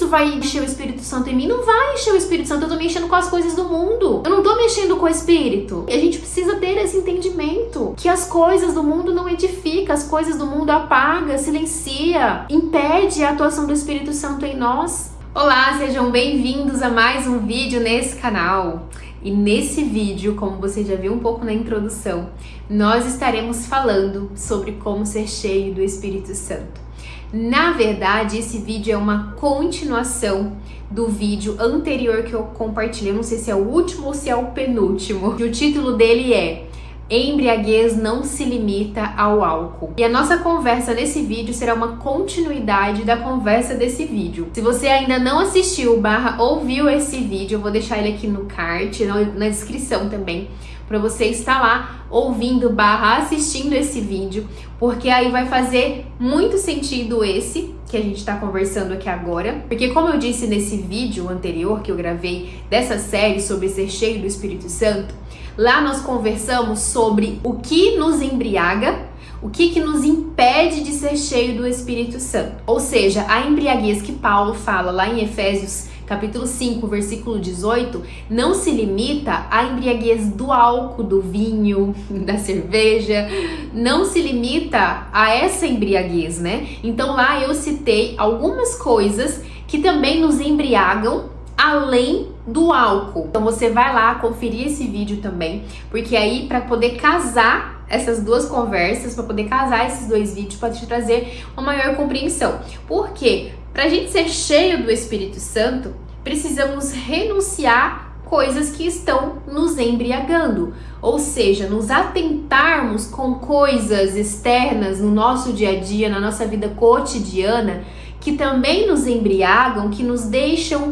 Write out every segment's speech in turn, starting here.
vai encher o Espírito Santo em mim? Não vai encher o Espírito Santo, eu tô mexendo com as coisas do mundo. Eu não tô mexendo com o Espírito. E a gente precisa ter esse entendimento, que as coisas do mundo não edificam, as coisas do mundo apaga, silencia, impede a atuação do Espírito Santo em nós. Olá, sejam bem-vindos a mais um vídeo nesse canal. E nesse vídeo, como você já viu um pouco na introdução, nós estaremos falando sobre como ser cheio do Espírito Santo. Na verdade, esse vídeo é uma continuação do vídeo anterior que eu compartilhei. Eu não sei se é o último ou se é o penúltimo. E o título dele é Embriaguez não se limita ao álcool. E a nossa conversa nesse vídeo será uma continuidade da conversa desse vídeo. Se você ainda não assistiu / ouviu esse vídeo, eu vou deixar ele aqui no card, na descrição também, para você estar lá ouvindo / assistindo esse vídeo, porque aí vai fazer muito sentido esse que a gente está conversando aqui agora. Porque como eu disse nesse vídeo anterior que eu gravei dessa série sobre ser cheio do Espírito Santo, lá nós conversamos sobre o que nos embriaga, o que nos impede de ser cheio do Espírito Santo. Ou seja, a embriaguez que Paulo fala lá em Efésios capítulo 5, versículo 18, não se limita à embriaguez do álcool, do vinho, da cerveja, não se limita a essa embriaguez, né? Então lá eu citei algumas coisas que também nos embriagam, além do álcool. Então você vai lá conferir esse vídeo também, porque aí para poder casar essas duas conversas, para poder casar esses dois vídeos, pode te trazer uma maior compreensão. Por quê? Para a gente ser cheio do Espírito Santo, precisamos renunciar coisas que estão nos embriagando, ou seja, nos atentarmos com coisas externas no nosso dia a dia, na nossa vida cotidiana, que também nos embriagam, que nos deixa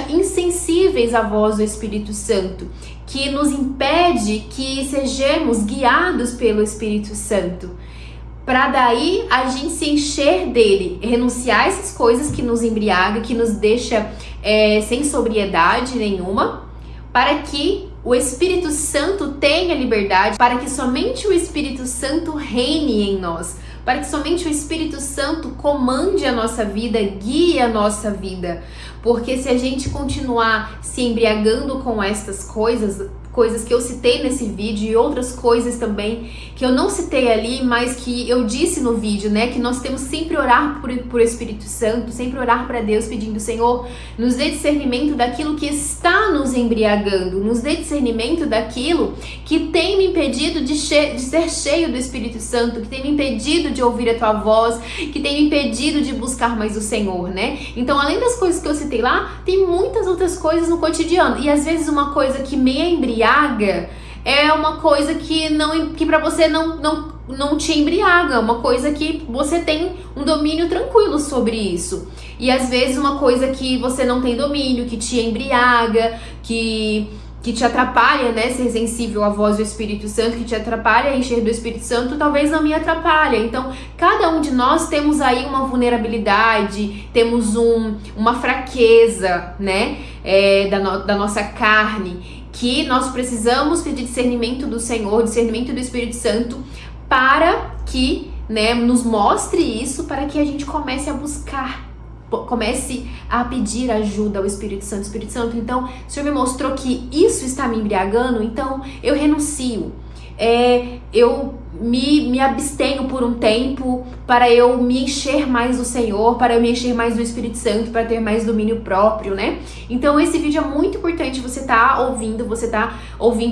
insensíveis à voz do Espírito Santo, que nos impede que sejamos guiados pelo Espírito Santo, para daí a gente se encher dele, renunciar a essas coisas que nos embriagam, que nos deixa sem sobriedade nenhuma, para que o Espírito Santo tenha liberdade, para que somente o Espírito Santo reine em nós, para que somente o Espírito Santo comande a nossa vida, guie a nossa vida. Porque se a gente continuar se embriagando com essas coisas que eu citei nesse vídeo e outras coisas também que eu não citei ali, mas que eu disse no vídeo, né, que nós temos sempre orar por Espírito Santo, sempre orar para Deus pedindo, Senhor, nos dê discernimento daquilo que está nos embriagando, nos dê discernimento daquilo que tem me impedido de ser cheio do Espírito Santo, que tem me impedido de ouvir a tua voz, que tem me impedido de buscar mais o Senhor, né? Então, além das coisas que eu citei lá, tem muitas outras coisas no cotidiano, e às vezes uma coisa que me embriaga é uma coisa que para você não te embriaga, uma coisa que você tem um domínio tranquilo sobre isso. E às vezes uma coisa que você não tem domínio, que te embriaga, que te atrapalha, né, ser sensível à voz do Espírito Santo, que te atrapalha a encher do Espírito Santo, talvez não me atrapalha. Então, cada um de nós temos aí uma vulnerabilidade, temos uma fraqueza, né, da nossa carne, que nós precisamos pedir discernimento do Senhor, discernimento do Espírito Santo, para que, né, nos mostre isso, para que a gente comece a buscar, comece a pedir ajuda ao Espírito Santo. Espírito Santo, então, o Senhor me mostrou que isso está me embriagando, então eu renuncio. Eu me abstenho por um tempo para eu me encher mais do Senhor, para eu me encher mais do Espírito Santo, para ter mais domínio próprio, né? Então esse vídeo é muito importante você tá ouvindo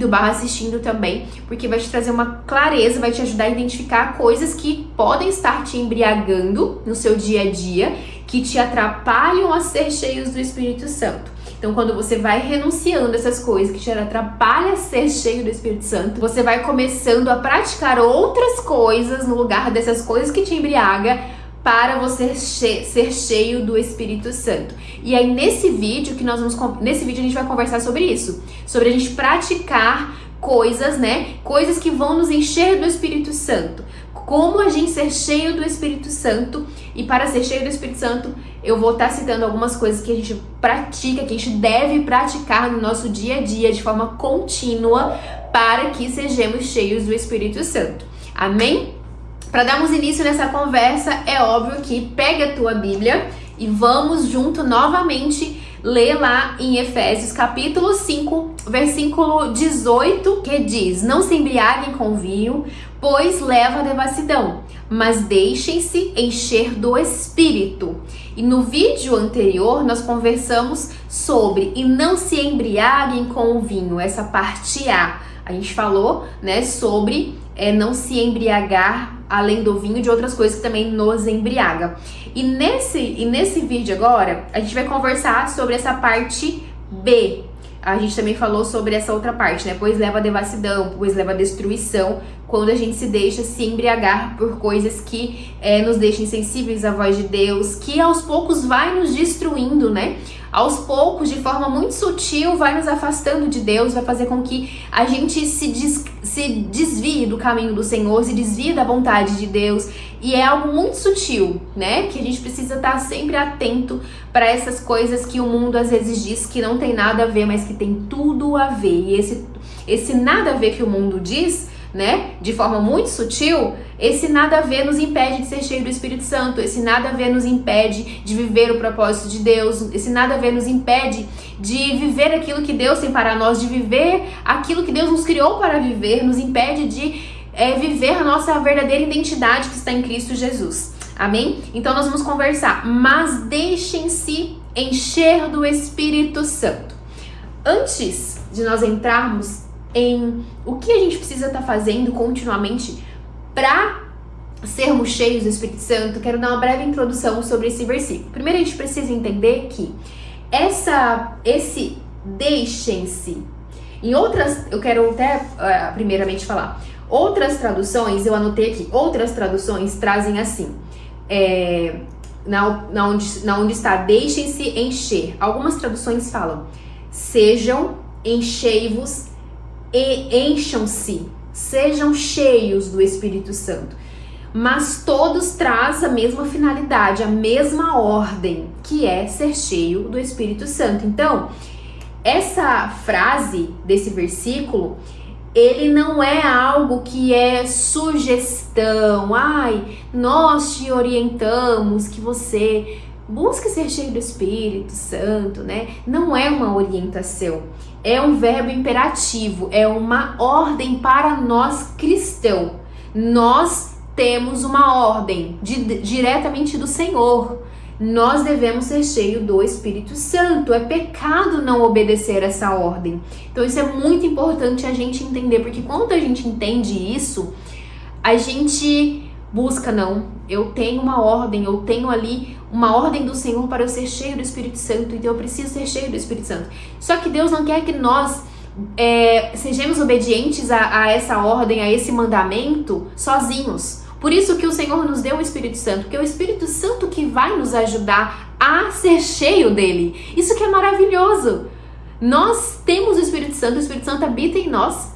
/ assistindo também, porque vai te trazer uma clareza, vai te ajudar a identificar coisas que podem estar te embriagando no seu dia a dia, que te atrapalham a ser cheios do Espírito Santo. Então, quando você vai renunciando essas coisas que te atrapalham a ser cheio do Espírito Santo, você vai começando a praticar outras coisas no lugar dessas coisas que te embriaga, para você ser cheio do Espírito Santo. E aí, nesse vídeo a gente vai conversar sobre isso, sobre a gente praticar coisas, né? Coisas que vão nos encher do Espírito Santo. Como a gente ser cheio do Espírito Santo. E para ser cheio do Espírito Santo, eu vou estar citando algumas coisas que a gente pratica, que a gente deve praticar no nosso dia a dia de forma contínua, para que sejamos cheios do Espírito Santo. Amém? Para darmos início nessa conversa, é óbvio que pega a tua Bíblia E vamos junto novamente ler lá em Efésios capítulo 5, versículo 18, que diz: não se embriaguem com vinho, pois leva à devassidão, mas deixem-se encher do Espírito. E no vídeo anterior nós conversamos sobre e não se embriaguem com o vinho, essa parte A. A gente falou, né, sobre não se embriagar além do vinho de outras coisas que também nos embriagam. E nesse vídeo agora, a gente vai conversar sobre essa parte B. A gente também falou sobre essa outra parte, né? Pois leva a devassidão, pois leva a destruição, quando a gente se deixa se embriagar por coisas que nos deixam insensíveis à voz de Deus, que aos poucos vai nos destruindo, né? Aos poucos, de forma muito sutil, vai nos afastando de Deus, vai fazer com que a gente se desvie do caminho do Senhor, se desvie da vontade de Deus. E é algo muito sutil, né? Que a gente precisa estar sempre atento para essas coisas que o mundo às vezes diz que não tem nada a ver, mas que tem tudo a ver. E esse nada a ver que o mundo diz, né, de forma muito sutil, esse nada a ver nos impede de ser cheio do Espírito Santo, esse nada a ver nos impede de viver o propósito de Deus, esse nada a ver nos impede de viver aquilo que Deus tem para nós, de viver aquilo que Deus nos criou para viver, nos impede de viver a nossa verdadeira identidade que está em Cristo Jesus. Amém? Então nós vamos conversar, mas deixem-se encher do Espírito Santo. Antes de nós entrarmos em o que a gente precisa estar fazendo continuamente para sermos cheios do Espírito Santo, quero dar uma breve introdução sobre esse versículo. Primeiro a gente precisa entender que esse deixem-se, em outras, eu quero até primeiramente falar, outras traduções, eu anotei aqui, outras traduções trazem assim, na onde está deixem-se encher. Algumas traduções falam sejam, enchei-vos e encham-se, sejam cheios do Espírito Santo. Mas todos trazem a mesma finalidade, a mesma ordem, que é ser cheio do Espírito Santo. Então, essa frase desse versículo, ele não é algo que é sugestão. Nós te orientamos que você busque ser cheio do Espírito Santo, né? Não é uma orientação. É um verbo imperativo, é uma ordem para nós cristãos. Nós temos uma ordem diretamente do Senhor. Nós devemos ser cheios do Espírito Santo. É pecado não obedecer essa ordem. Então isso é muito importante a gente entender, porque quando a gente entende isso, a gente busca, eu tenho uma ordem, eu tenho ali uma ordem do Senhor para eu ser cheio do Espírito Santo, então eu preciso ser cheio do Espírito Santo. Só que Deus não quer que nós sejamos obedientes a essa ordem, a esse mandamento, sozinhos. Por isso que o Senhor nos deu o Espírito Santo, porque é o Espírito Santo que vai nos ajudar a ser cheio dele. Isso que é maravilhoso. Nós temos o Espírito Santo habita em nós,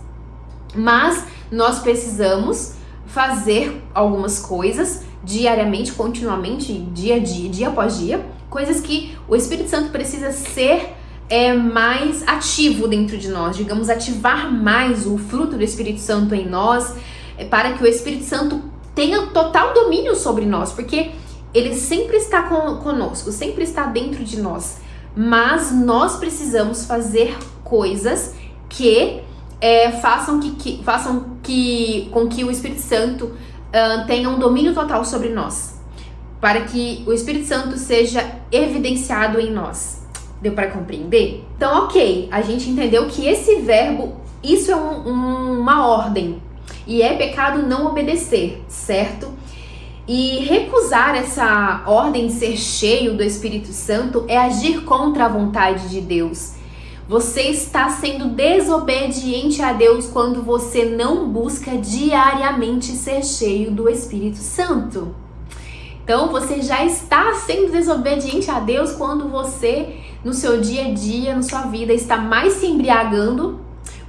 mas nós precisamos fazer algumas coisas diariamente, continuamente, dia após dia, coisas que o Espírito Santo precisa ser mais ativo dentro de nós, digamos, ativar mais o fruto do Espírito Santo em nós, para que o Espírito Santo tenha total domínio sobre nós, porque ele sempre está conosco, sempre está dentro de nós, mas nós precisamos fazer coisas que façam com que o Espírito Santo tenha um domínio total sobre nós, para que o Espírito Santo seja evidenciado em nós. Deu para compreender? Então, ok, a gente entendeu que esse verbo, isso é uma ordem, e é pecado não obedecer, certo? E recusar essa ordem de ser cheio do Espírito Santo é agir contra a vontade de Deus. Você está sendo desobediente a Deus quando você não busca diariamente ser cheio do Espírito Santo. Então, você já está sendo desobediente a Deus quando você, no seu dia a dia, na sua vida, está mais se embriagando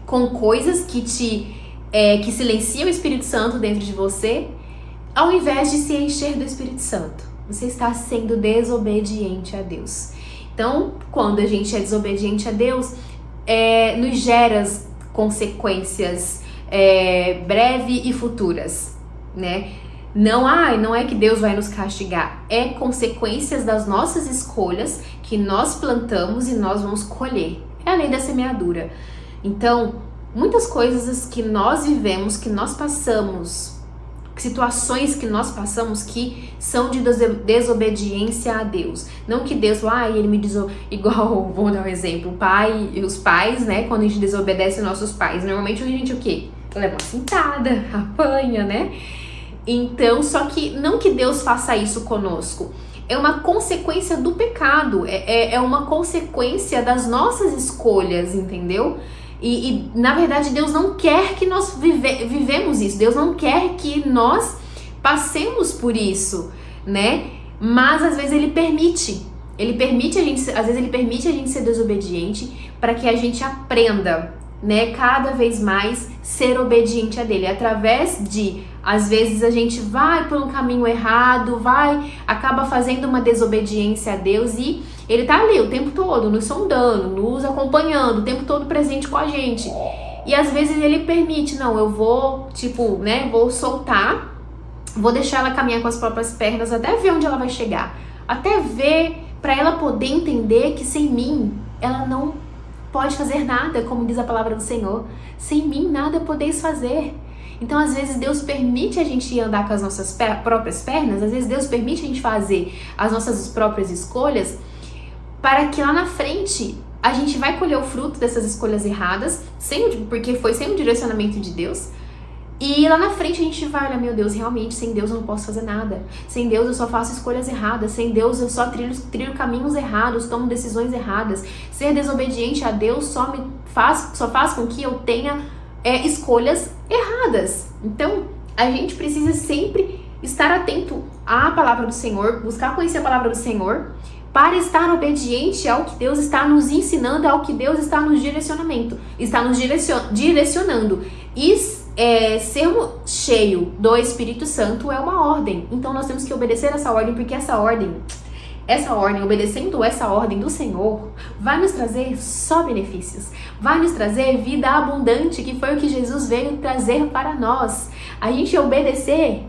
com coisas que que silenciam o Espírito Santo dentro de você, ao invés de se encher do Espírito Santo. Você está sendo desobediente a Deus. Então, quando a gente é desobediente a Deus, nos gera consequências breves e futuras, né? Não é que Deus vai nos castigar, é consequências das nossas escolhas que nós plantamos e nós vamos colher. É a lei da semeadura. Então, muitas coisas que nós vivemos, que nós passamos, situações que nós passamos que são de desobediência a Deus. Não que Deus, ele me igual, vou dar um exemplo, os pais, né, quando a gente desobedece aos nossos pais, normalmente a gente o quê? Leva uma cintada, apanha, né? Então, só que não que Deus faça isso conosco, é uma consequência do pecado, é uma consequência das nossas escolhas, entendeu? E na verdade Deus não quer que nós vivemos isso, Deus não quer que nós passemos por isso, né? Mas às vezes Ele permite a gente ser desobediente para que a gente aprenda, né? Cada vez mais ser obediente a Dele, através de, às vezes a gente vai por um caminho errado, acaba fazendo uma desobediência a Deus e Ele tá ali o tempo todo, nos sondando, nos acompanhando, o tempo todo presente com a gente. E às vezes Ele permite, não, eu vou, vou soltar, vou deixar ela caminhar com as próprias pernas até ver onde ela vai chegar. Até ver, para ela poder entender que sem mim, ela não pode fazer nada, como diz a palavra do Senhor. Sem mim, nada podeis fazer. Então, às vezes, Deus permite a gente andar com as nossas próprias pernas, às vezes Deus permite a gente fazer as nossas próprias escolhas, para que lá na frente a gente vai colher o fruto dessas escolhas erradas, porque foi sem o direcionamento de Deus. E lá na frente a gente vai olhar, meu Deus, realmente sem Deus eu não posso fazer nada. Sem Deus eu só faço escolhas erradas. Sem Deus eu só trilho caminhos errados, tomo decisões erradas. Ser desobediente a Deus só faz com que eu tenha escolhas erradas. Então a gente precisa sempre estar atento à palavra do Senhor, buscar conhecer a palavra do Senhor, para estar obediente ao que Deus está nos ensinando, ao que Deus está nos direcionando. E sermos cheio do Espírito Santo é uma ordem. Então nós temos que obedecer essa ordem, porque essa ordem, obedecendo essa ordem do Senhor, vai nos trazer só benefícios. Vai nos trazer vida abundante, que foi o que Jesus veio trazer para nós. A gente obedecer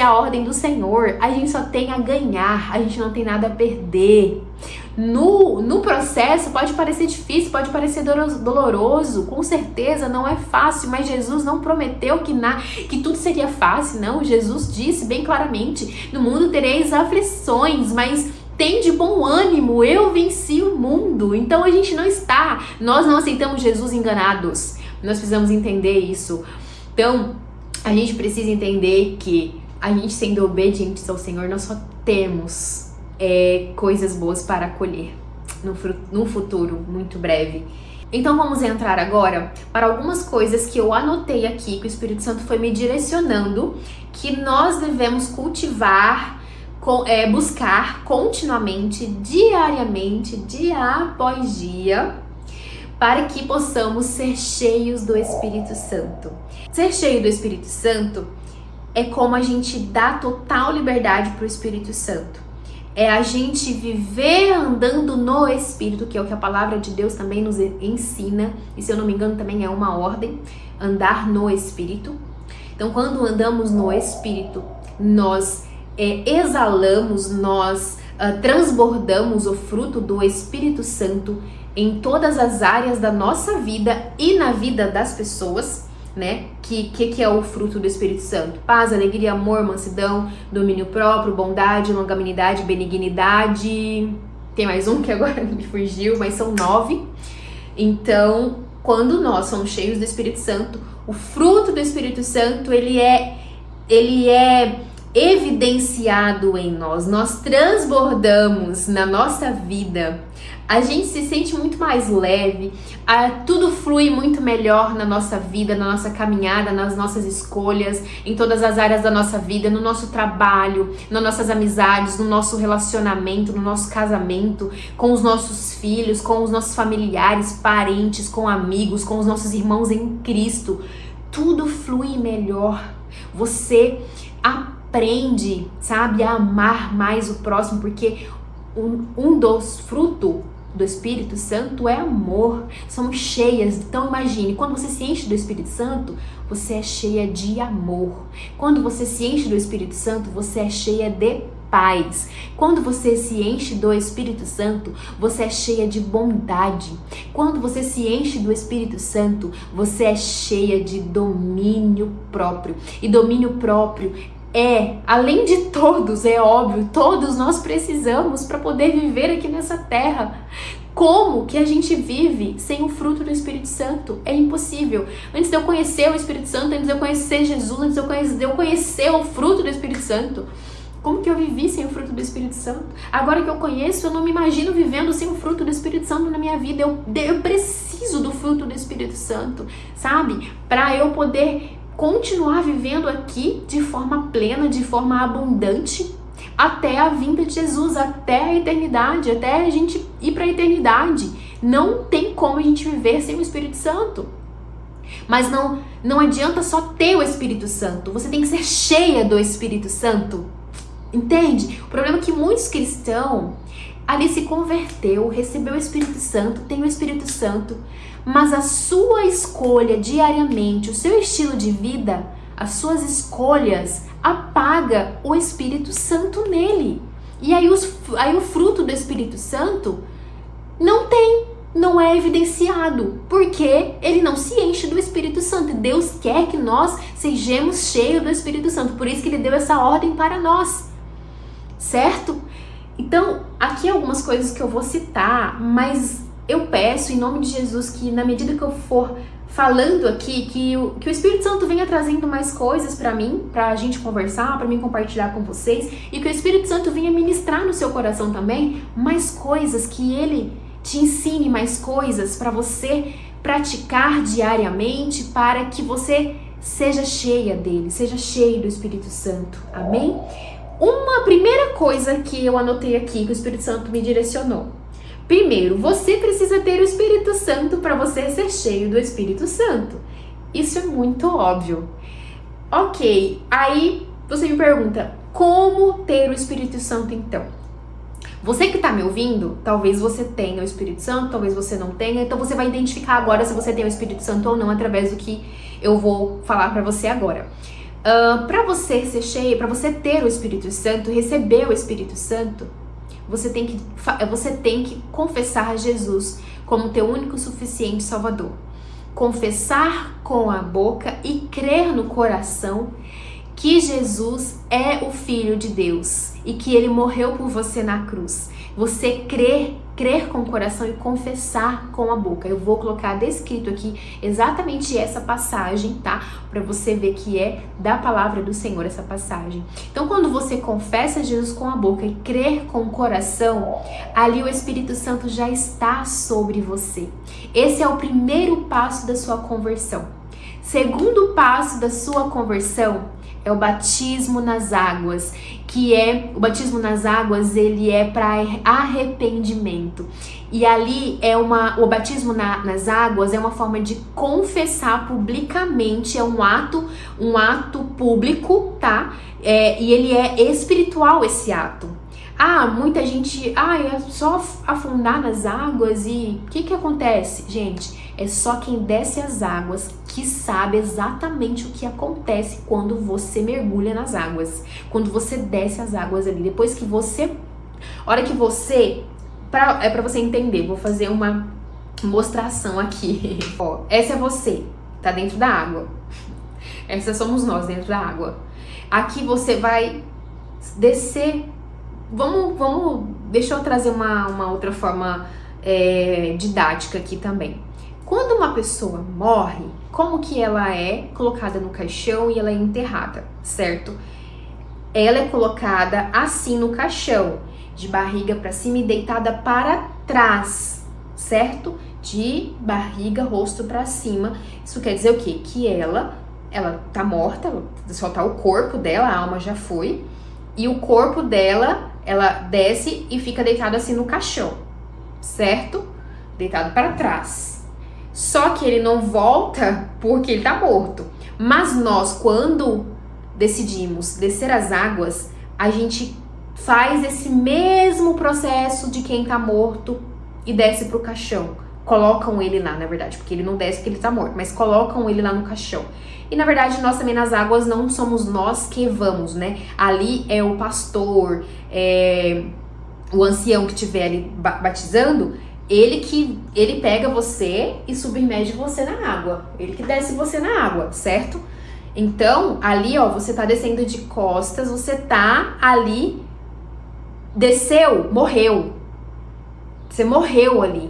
a ordem do Senhor, a gente só tem a ganhar, a gente não tem nada a perder. No processo pode parecer difícil, pode parecer doloroso, com certeza não é fácil, mas Jesus não prometeu que tudo seria fácil, não. Jesus disse bem claramente, no mundo tereis aflições, mas tem de bom ânimo, eu venci o mundo. Então nós não aceitamos Jesus enganados, nós precisamos entender isso. Então, a gente precisa entender que a gente sendo obedientes ao Senhor, nós só temos coisas boas para colher no futuro muito breve. Então vamos entrar agora para algumas coisas que eu anotei aqui, que o Espírito Santo foi me direcionando, que nós devemos cultivar, buscar continuamente, diariamente, dia após dia, para que possamos ser cheios do Espírito Santo. Ser cheio do Espírito Santo é como a gente dá total liberdade para o Espírito Santo. É a gente viver andando no Espírito, que é o que a palavra de Deus também nos ensina. E se eu não me engano também é uma ordem, andar no Espírito. Então quando andamos no Espírito, nós exalamos, nós transbordamos o fruto do Espírito Santo em todas as áreas da nossa vida e na vida das pessoas, né? Que é o fruto do Espírito Santo? Paz, alegria, amor, mansidão, domínio próprio, bondade, longanimidade, benignidade. Tem mais um que agora me fugiu, mas são 9. Então, quando nós somos cheios do Espírito Santo, o fruto do Espírito Santo, ele é evidenciado em nós. Nós transbordamos na nossa vida. A gente se sente muito mais leve, tudo flui muito melhor na nossa vida, na nossa caminhada, nas nossas escolhas, em todas as áreas da nossa vida, no nosso trabalho, nas nossas amizades, no nosso relacionamento, no nosso casamento, com os nossos filhos, com os nossos familiares, parentes, com amigos, com os nossos irmãos em Cristo. Tudo flui melhor. Você aprende, sabe, a amar mais o próximo, porque um dos frutos do Espírito Santo é amor. Somos cheias. Então imagine, quando você se enche do Espírito Santo, você é cheia de amor. Quando você se enche do Espírito Santo, você é cheia de paz. Quando você se enche do Espírito Santo, você é cheia de bondade. Quando você se enche do Espírito Santo, você é cheia de domínio próprio. E domínio próprio além de todos, é óbvio, todos nós precisamos para poder viver aqui nessa terra. Como que a gente vive sem o fruto do Espírito Santo? É impossível. Antes de eu conhecer o Espírito Santo, antes de eu conhecer Jesus, antes de eu conhecer o fruto do Espírito Santo, como que eu vivi sem o fruto do Espírito Santo? Agora que eu conheço, eu não me imagino vivendo sem o fruto do Espírito Santo na minha vida. Eu preciso do fruto do Espírito Santo, sabe? Para eu poder continuar vivendo aqui de forma plena, de forma abundante, até a vinda de Jesus, até a eternidade, até a gente ir para a eternidade. Não tem como a gente viver sem o Espírito Santo. Mas não adianta só ter o Espírito Santo, você tem que ser cheia do Espírito Santo. Entende? O problema é que muitos cristãos ali se converteu, recebeu o Espírito Santo, tem o Espírito Santo, mas a sua escolha diariamente, o seu estilo de vida, as suas escolhas apaga o Espírito Santo nele. E aí o fruto do Espírito Santo não é evidenciado, porque ele não se enche do Espírito Santo. E Deus quer que nós sejamos cheios do Espírito Santo, por isso que ele deu essa ordem para nós, certo? Então, aqui algumas coisas que eu vou citar, mas eu peço em nome de Jesus que na medida que eu for falando aqui, que o Espírito Santo venha trazendo mais coisas para mim, pra gente conversar, para mim compartilhar com vocês, e que o Espírito Santo venha ministrar no seu coração também mais coisas, que ele te ensine mais coisas para você praticar diariamente, para que você seja cheia dele, seja cheio do Espírito Santo. Amém? Uma primeira coisa que eu anotei aqui, que o Espírito Santo me direcionou. Primeiro, você precisa ter o Espírito Santo para você ser cheio do Espírito Santo. Isso é muito óbvio. Ok, aí você me pergunta, como ter o Espírito Santo então? Você que está me ouvindo, talvez você tenha o Espírito Santo, talvez você não tenha, então você vai identificar agora se você tem o Espírito Santo ou não através do que eu vou falar para você agora. Para você ser cheio, para você ter o Espírito Santo, receber o Espírito Santo, você tem que confessar Jesus como teu único e suficiente Salvador. Confessar com a boca e crer no coração que Jesus é o Filho de Deus e que ele morreu por você na cruz. Você crer com o coração e confessar com a boca. Eu vou colocar descrito aqui exatamente essa passagem, tá? Para você ver que é da palavra do Senhor essa passagem. Então, quando você confessa Jesus com a boca e crer com o coração, ali o Espírito Santo já está sobre você. Esse é o primeiro passo da sua conversão. Segundo passo da sua conversão é o batismo nas águas, que é o batismo nas águas, ele é para arrependimento. E ali o batismo nas águas é uma forma de confessar publicamente, é um ato público, tá? E ele é espiritual esse ato. Muita gente, é só afundar nas águas e o que acontece? Gente, é só quem desce as águas que sabe exatamente o que acontece quando você mergulha nas águas. Quando você desce as águas ali, depois que você... Hora que você... pra você entender, vou fazer uma mostração aqui. Ó, essa é você, tá dentro da água. Essa somos nós dentro da água. Aqui você vai descer... Deixa eu trazer uma outra forma didática aqui também. Quando uma pessoa morre, como que ela é colocada no caixão e ela é enterrada, certo? Ela é colocada assim no caixão, de barriga para cima e deitada para trás, certo? De barriga, rosto para cima. Isso quer dizer o quê? Que ela tá morta, só tá o corpo dela, a alma já foi, e o corpo dela, ela desce e fica deitada assim no caixão, certo? Deitado para trás. Só que ele não volta porque ele tá morto. Mas nós, quando decidimos descer as águas, a gente faz esse mesmo processo de quem tá morto e desce pro caixão. Colocam ele lá, na verdade, porque ele não desce porque ele tá morto, mas colocam ele lá no caixão. E na verdade nós também nas águas não somos nós que vamos, né? Ali é o pastor, o ancião que estiver ali batizando, ele pega você e submerge você na água. Ele que desce você na água, certo? Então, ali, ó, você tá descendo de costas, você tá ali, desceu, morreu. Você morreu ali.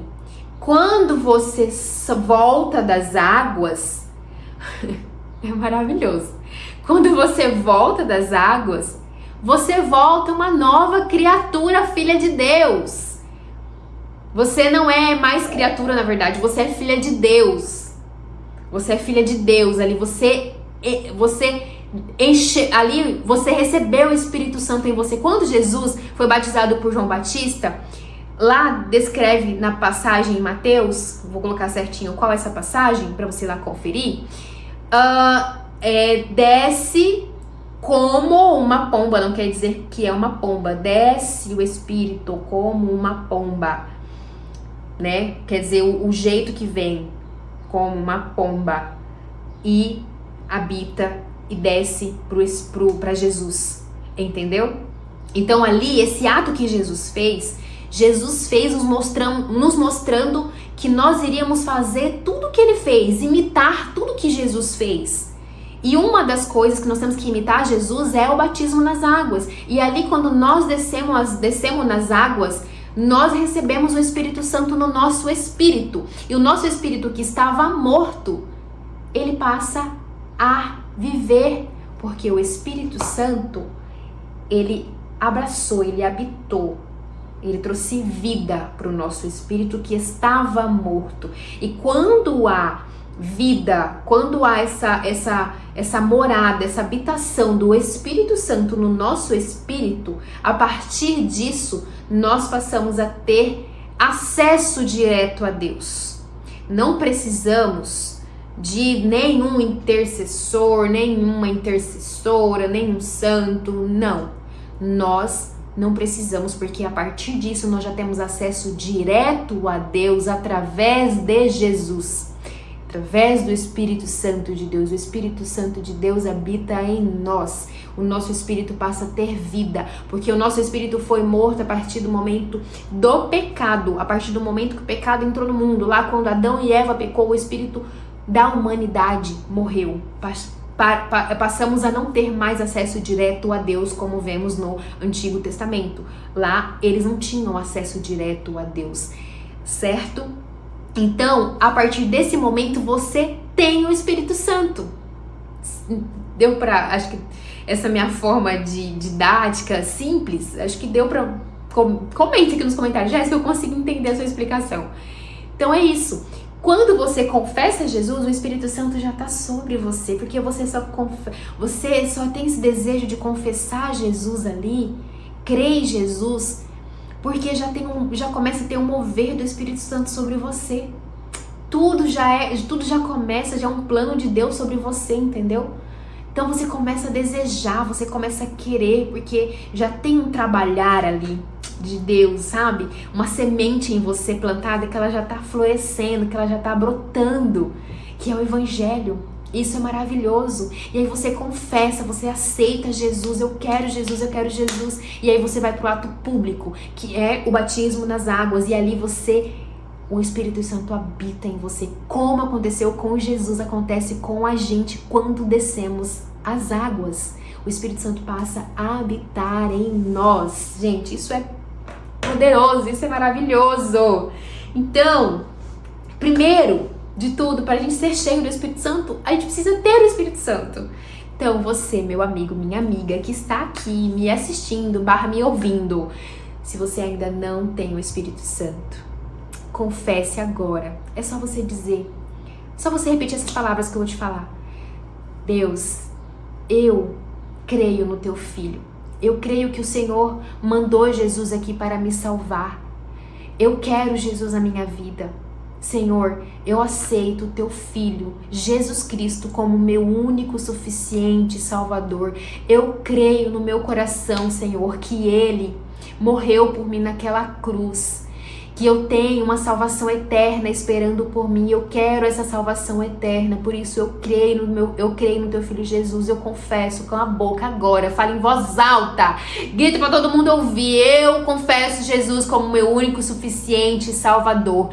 Quando você volta das águas, é maravilhoso. Quando você volta das águas, você volta uma nova criatura, filha de Deus. Você não é mais criatura, na verdade, você é filha de Deus. Você é filha de Deus, ali você recebeu o Espírito Santo em você. Quando Jesus foi batizado por João Batista, lá descreve na passagem em Mateus, vou colocar certinho qual é essa passagem para você lá conferir, desce como uma pomba, não quer dizer que é uma pomba, desce o Espírito como uma pomba, né? Quer dizer, o jeito que vem como uma pomba e habita e desce para Jesus, entendeu? Então ali, esse ato que Jesus fez nos mostrando que nós iríamos fazer tudo o que ele fez, imitar tudo que Jesus fez. E uma das coisas que nós temos que imitar Jesus é o batismo nas águas. E ali, quando nós descemos nas águas, nós recebemos o Espírito Santo no nosso espírito. E o nosso espírito que estava morto, ele passa a viver, porque o Espírito Santo, ele abraçou, ele habitou, ele trouxe vida para o nosso espírito que estava morto. E quando há vida, quando há essa morada, essa habitação do Espírito Santo no nosso espírito, a partir disso, nós passamos a ter acesso direto a Deus. Não precisamos de nenhum intercessor, nenhuma intercessora, nenhum santo, não. Nós não precisamos, porque a partir disso nós já temos acesso direto a Deus através de Jesus, através do Espírito Santo de Deus. O Espírito Santo de Deus habita em nós. O nosso espírito passa a ter vida, porque o nosso espírito foi morto a partir do momento do pecado, a partir do momento que o pecado entrou no mundo. Lá quando Adão e Eva pecou, o espírito da humanidade morreu. Passamos a não ter mais acesso direto a Deus, como vemos no Antigo Testamento. Lá eles não tinham acesso direto a Deus, certo? Então, a partir desse momento, você tem o Espírito Santo. Deu pra... Acho que essa minha forma de didática simples, acho que deu pra... Comente aqui nos comentários, Jéssica, eu consigo entender a sua explicação. Então, é isso. Quando você confessa Jesus, o Espírito Santo já está sobre você, porque você só tem esse desejo de confessar Jesus ali, crer em Jesus, porque já começa a ter um mover do Espírito Santo sobre você. Tudo já começa, já é um plano de Deus sobre você, entendeu? Então você começa a desejar, você começa a querer, porque já tem um trabalhar ali de Deus, sabe? Uma semente em você plantada que ela já tá florescendo, que ela já tá brotando, que é o Evangelho. Isso é maravilhoso. E aí você confessa, você aceita Jesus, eu quero Jesus, eu quero Jesus. E aí você vai pro ato público, que é o batismo nas águas. E ali o Espírito Santo habita em você. Como aconteceu com Jesus, acontece com a gente quando descemos as águas. O Espírito Santo passa a habitar em nós. Gente, isso é poderoso, isso é maravilhoso. Então, primeiro de tudo, para a gente ser cheio do Espírito Santo, a gente precisa ter o Espírito Santo. Então, você, meu amigo, minha amiga, que está aqui me assistindo, me ouvindo, se você ainda não tem o Espírito Santo, confesse agora. É só você dizer, só você repetir essas palavras que eu vou te falar. Deus, eu creio no teu Filho. Eu creio que o Senhor mandou Jesus aqui para me salvar. Eu quero Jesus na minha vida. Senhor, eu aceito o teu Filho, Jesus Cristo, como meu único, suficiente Salvador. Eu creio no meu coração, Senhor, que Ele morreu por mim naquela cruz. que eu tenho uma salvação eterna esperando por mim. Eu quero essa salvação eterna, por isso eu creio no teu Filho Jesus. Eu confesso com a boca agora, fala em voz alta, grita para todo mundo ouvir: eu confesso Jesus como meu único, suficiente Salvador.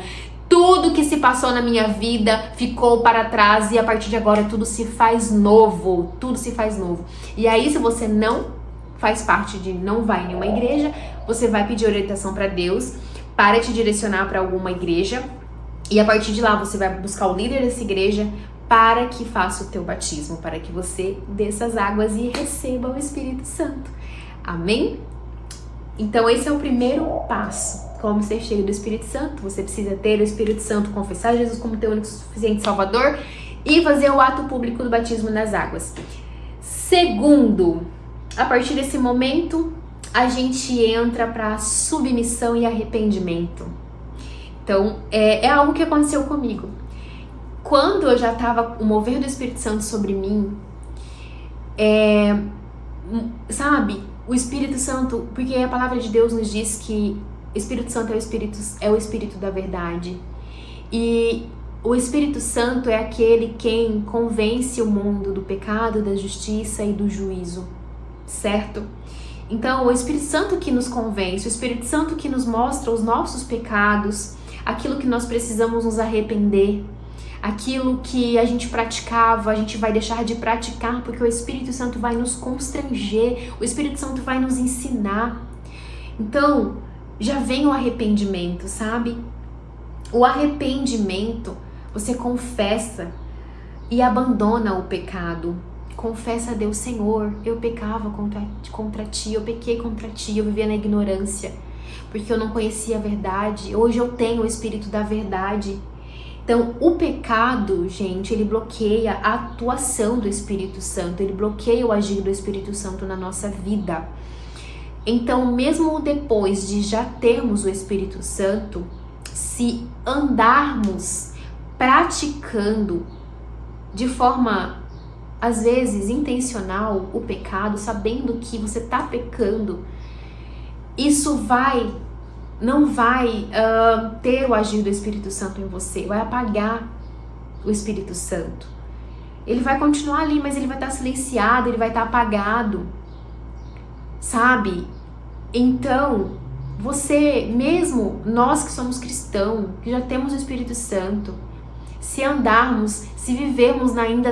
Tudo que se passou na minha vida ficou para trás e a partir de agora tudo se faz novo. Tudo se faz novo. E aí, se você não faz parte não vai em nenhuma igreja, você vai pedir orientação para Deus para te direcionar para alguma igreja. E a partir de lá você vai buscar o líder dessa igreja para que faça o teu batismo, para que você desça as águas e receba o Espírito Santo. Amém? Então esse é o primeiro passo. Como ser cheio do Espírito Santo? Você precisa ter o Espírito Santo, confessar Jesus como teu único suficiente Salvador e fazer o ato público do batismo nas águas. Segundo, a partir desse momento, a gente entra para submissão e arrependimento. Então, é algo que aconteceu comigo. Quando eu já estava o mover do Espírito Santo sobre mim, sabe, o Espírito Santo, porque a palavra de Deus nos diz que o Espírito Santo é o Espírito da verdade. E o Espírito Santo é aquele quem convence o mundo do pecado, da justiça e do juízo, certo? Então, o Espírito Santo que nos convence, o Espírito Santo que nos mostra os nossos pecados, aquilo que nós precisamos nos arrepender, aquilo que a gente praticava, a gente vai deixar de praticar, porque o Espírito Santo vai nos constranger, o Espírito Santo vai nos ensinar. Então, já vem o arrependimento, sabe? O arrependimento, você confessa e abandona o pecado. Confessa a Deus: Senhor, eu pecava contra ti, eu pequei contra ti, eu vivia na ignorância, porque eu não conhecia a verdade. Hoje eu tenho o Espírito da verdade. Então, o pecado, gente, ele bloqueia a atuação do Espírito Santo, ele bloqueia o agir do Espírito Santo na nossa vida. Então, mesmo depois de já termos o Espírito Santo, se andarmos praticando de forma, às vezes, intencional o pecado, sabendo que você está pecando, isso não vai ter o agir do Espírito Santo em você, vai apagar o Espírito Santo. Ele vai continuar ali, mas ele vai estar silenciado, ele vai estar apagado, sabe? Então, mesmo nós que somos cristãos, que já temos o Espírito Santo, se andarmos, se vivermos ainda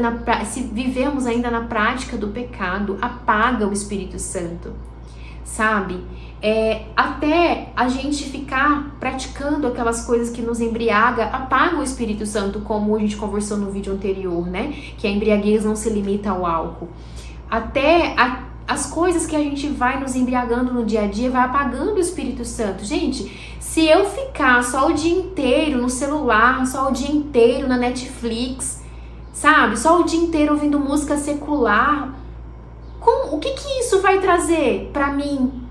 na prática do pecado, apaga o Espírito Santo, sabe? Até a gente ficar praticando aquelas coisas que nos embriaga, apaga o Espírito Santo, como a gente conversou no vídeo anterior, né? Que a embriaguez não se limita ao álcool. Até as coisas que a gente vai nos embriagando no dia a dia vai apagando o Espírito Santo. Gente, se eu ficar só o dia inteiro no celular, só o dia inteiro na Netflix, sabe? Só o dia inteiro ouvindo música secular, o que isso vai trazer pra mim?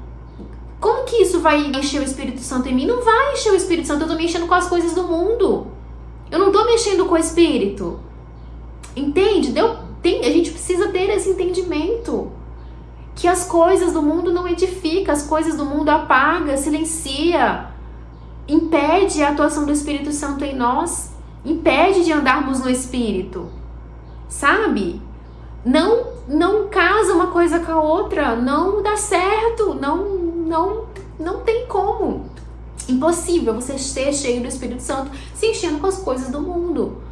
Como que isso vai encher o Espírito Santo em mim? Não vai encher o Espírito Santo, eu tô mexendo com as coisas do mundo. Eu não tô mexendo com o Espírito. Entende? A gente precisa ter esse entendimento. Que as coisas do mundo não edificam, as coisas do mundo apaga, silencia, impede a atuação do Espírito Santo em nós, impede de andarmos no Espírito, sabe? Não casa uma coisa com a outra, não dá certo, não tem como. Impossível você ser cheio do Espírito Santo se enchendo com as coisas do mundo.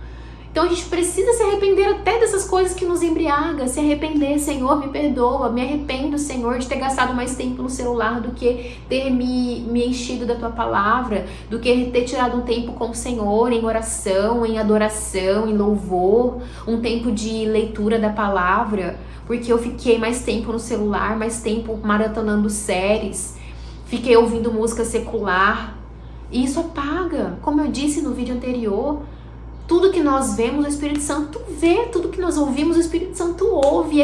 Então a gente precisa se arrepender até dessas coisas que nos embriagam, se arrepender: Senhor, me perdoa, me arrependo, Senhor, de ter gastado mais tempo no celular do que ter me enchido da tua palavra, do que ter tirado um tempo com o Senhor em oração, em adoração, em louvor, um tempo de leitura da palavra, porque eu fiquei mais tempo no celular, mais tempo maratonando séries, fiquei ouvindo música secular, e isso apaga, como eu disse no vídeo anterior. Tudo que nós vemos, o Espírito Santo vê. Tudo que nós ouvimos, o Espírito Santo ouve.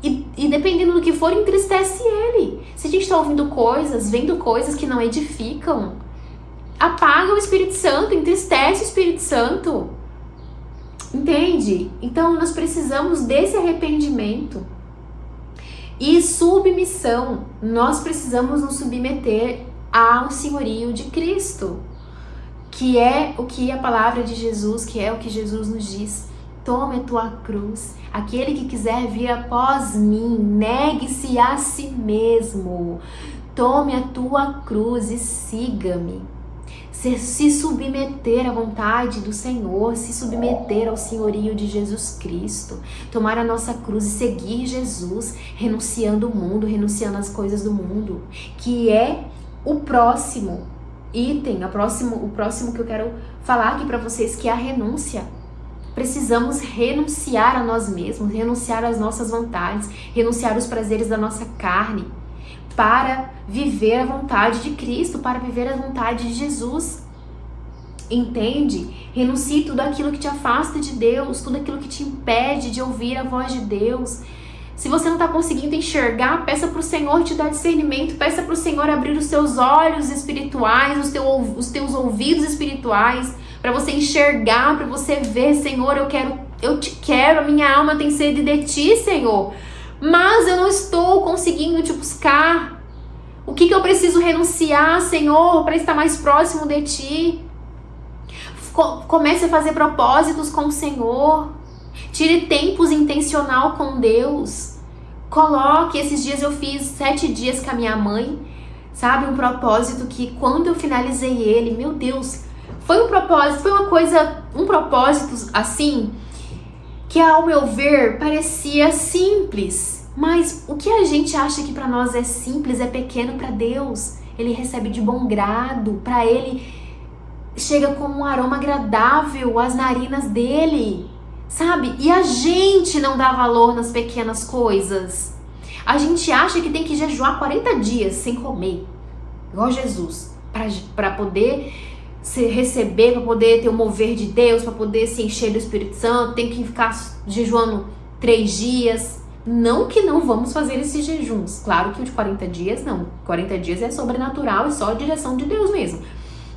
E dependendo do que for, entristece ele. Se a gente está ouvindo coisas, vendo coisas que não edificam, apaga o Espírito Santo, entristece o Espírito Santo. Entende? Então, nós precisamos desse arrependimento. E submissão. Nós precisamos nos submeter ao senhorio de Cristo, que é o que a palavra de Jesus, que é o que Jesus nos diz. Tome a tua cruz. Aquele que quiser vir após mim, negue-se a si mesmo. Tome a tua cruz e siga-me. Se submeter à vontade do Senhor, se submeter ao senhorio de Jesus Cristo, tomar a nossa cruz e seguir Jesus, renunciando o mundo, renunciando as coisas do mundo, que é o próximo item, o próximo que eu quero falar aqui para vocês, que é a renúncia. Precisamos renunciar a nós mesmos, renunciar às nossas vontades, renunciar aos prazeres da nossa carne, para viver a vontade de Cristo, para viver a vontade de Jesus. Entende? Renuncie tudo aquilo que te afasta de Deus, tudo aquilo que te impede de ouvir a voz de Deus. Se você não está conseguindo enxergar, peça para o Senhor te dar discernimento, peça para o Senhor abrir os seus olhos espirituais, os teus ouvidos espirituais, para você enxergar, para você ver, Senhor, eu te quero, a minha alma tem sede de ti, Senhor. Mas eu não estou conseguindo te buscar. O que eu preciso renunciar, Senhor, para estar mais próximo de ti? Comece a fazer propósitos com o Senhor. Tire tempos intencional com Deus. Coloque, esses dias eu fiz 7 dias com a minha mãe, sabe? Um propósito que quando eu finalizei ele, meu Deus, foi um propósito assim, que ao meu ver parecia simples, mas o que a gente acha que para nós é simples é pequeno para Deus. Ele recebe de bom grado, para ele chega como um aroma agradável às narinas dele, sabe? E a gente não dá valor nas pequenas coisas. A gente acha que tem que jejuar 40 dias sem comer, igual Jesus, para poder receber, para poder ter o mover de Deus, para poder se encher do Espírito Santo, tem que ficar jejuando 3 dias. Não que não vamos fazer esses jejuns. Claro que o de 40 dias não. 40 dias é sobrenatural e só a direção de Deus mesmo.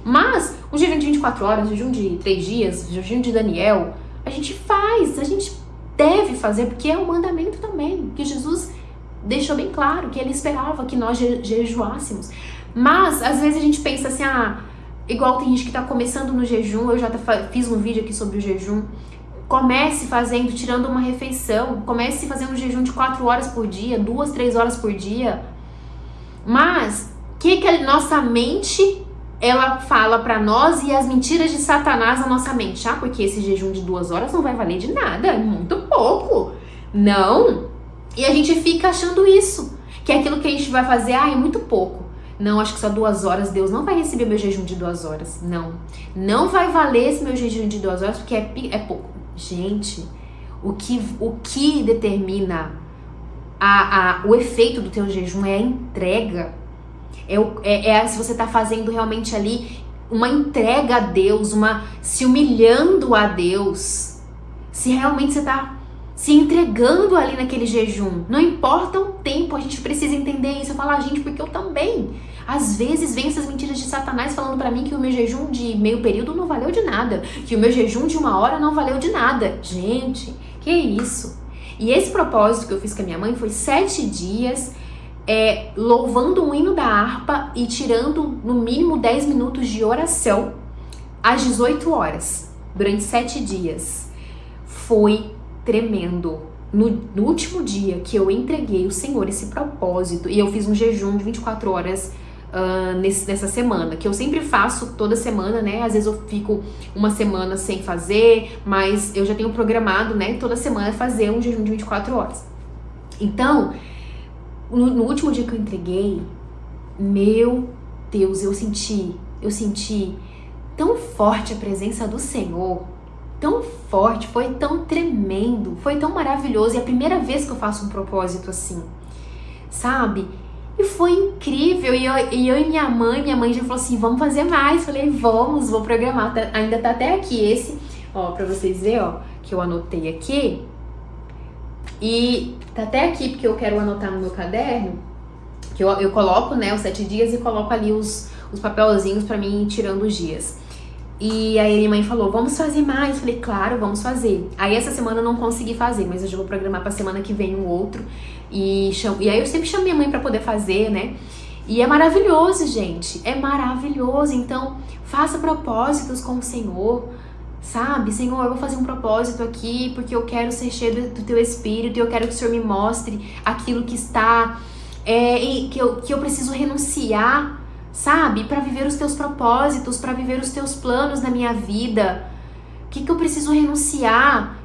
Mas o jejum de 24 horas, o jejum de 3 dias, o jejum de Daniel, a gente faz, a gente deve fazer, porque é um mandamento também, que Jesus deixou bem claro, que ele esperava que nós jejuássemos. Mas às vezes a gente pensa assim, igual tem gente que tá começando no jejum, eu já fiz um vídeo aqui sobre o jejum. Comece fazendo, tirando uma refeição, comece fazendo um jejum de 4 horas por dia, 2, 3 horas por dia. Mas, o que a nossa mente, ela fala pra nós e as mentiras de Satanás na nossa mente? Porque esse jejum de 2 horas não vai valer de nada, é muito pouco. Não. E a gente fica achando isso, que é aquilo que a gente vai fazer, é muito pouco. Não, acho que só 2 horas, Deus não vai receber meu jejum de 2 horas. Não vai valer esse meu jejum de 2 horas, porque é pouco. Gente, o que determina o efeito do teu jejum é a entrega. Se você está fazendo realmente ali uma entrega a Deus, se humilhando a Deus, se realmente você está se entregando ali naquele jejum. Não importa o tempo, a gente precisa entender isso. Eu falo, gente, porque eu também. Às vezes vem essas mentiras de Satanás falando pra mim que o meu jejum de meio período não valeu de nada, que o meu jejum de 1 hora não valeu de nada. Gente, que isso? E esse propósito que eu fiz com a minha mãe foi 7 dias louvando um hino da harpa e tirando no mínimo 10 minutos de oração às 18 horas, durante 7 dias. Foi tremendo. No último dia que eu entreguei ao Senhor esse propósito, e eu fiz um jejum de 24 horas nessa semana, que eu sempre faço toda semana, né? Às vezes eu fico uma semana sem fazer, mas eu já tenho programado, né, toda semana fazer um jejum de 24 horas. Então, no último dia que eu entreguei, meu Deus, eu senti tão forte a presença do Senhor, tão forte, foi tão tremendo, foi tão maravilhoso. E é a primeira vez que eu faço um propósito assim, sabe? E foi incrível. E eu e minha mãe já falou assim, vamos fazer mais. Falei, vou programar. Ainda tá até aqui esse, pra vocês verem, que eu anotei aqui. E tá até aqui porque eu quero anotar no meu caderno, que eu coloco, né, os 7 dias e coloco ali os papelzinhos pra mim ir tirando os dias. E aí minha mãe falou, vamos fazer mais. Falei, claro, vamos fazer. Aí essa semana eu não consegui fazer, mas eu já vou programar pra semana que vem um outro. E aí eu sempre chamo minha mãe pra poder fazer, né? E é maravilhoso, gente, é maravilhoso. Então, faça propósitos com o Senhor, sabe? Senhor, eu vou fazer um propósito aqui porque eu quero ser cheio do teu Espírito e eu quero que o Senhor me mostre aquilo que está, que eu preciso renunciar, sabe? Para viver os teus propósitos, para viver os teus planos na minha vida. O que eu preciso renunciar?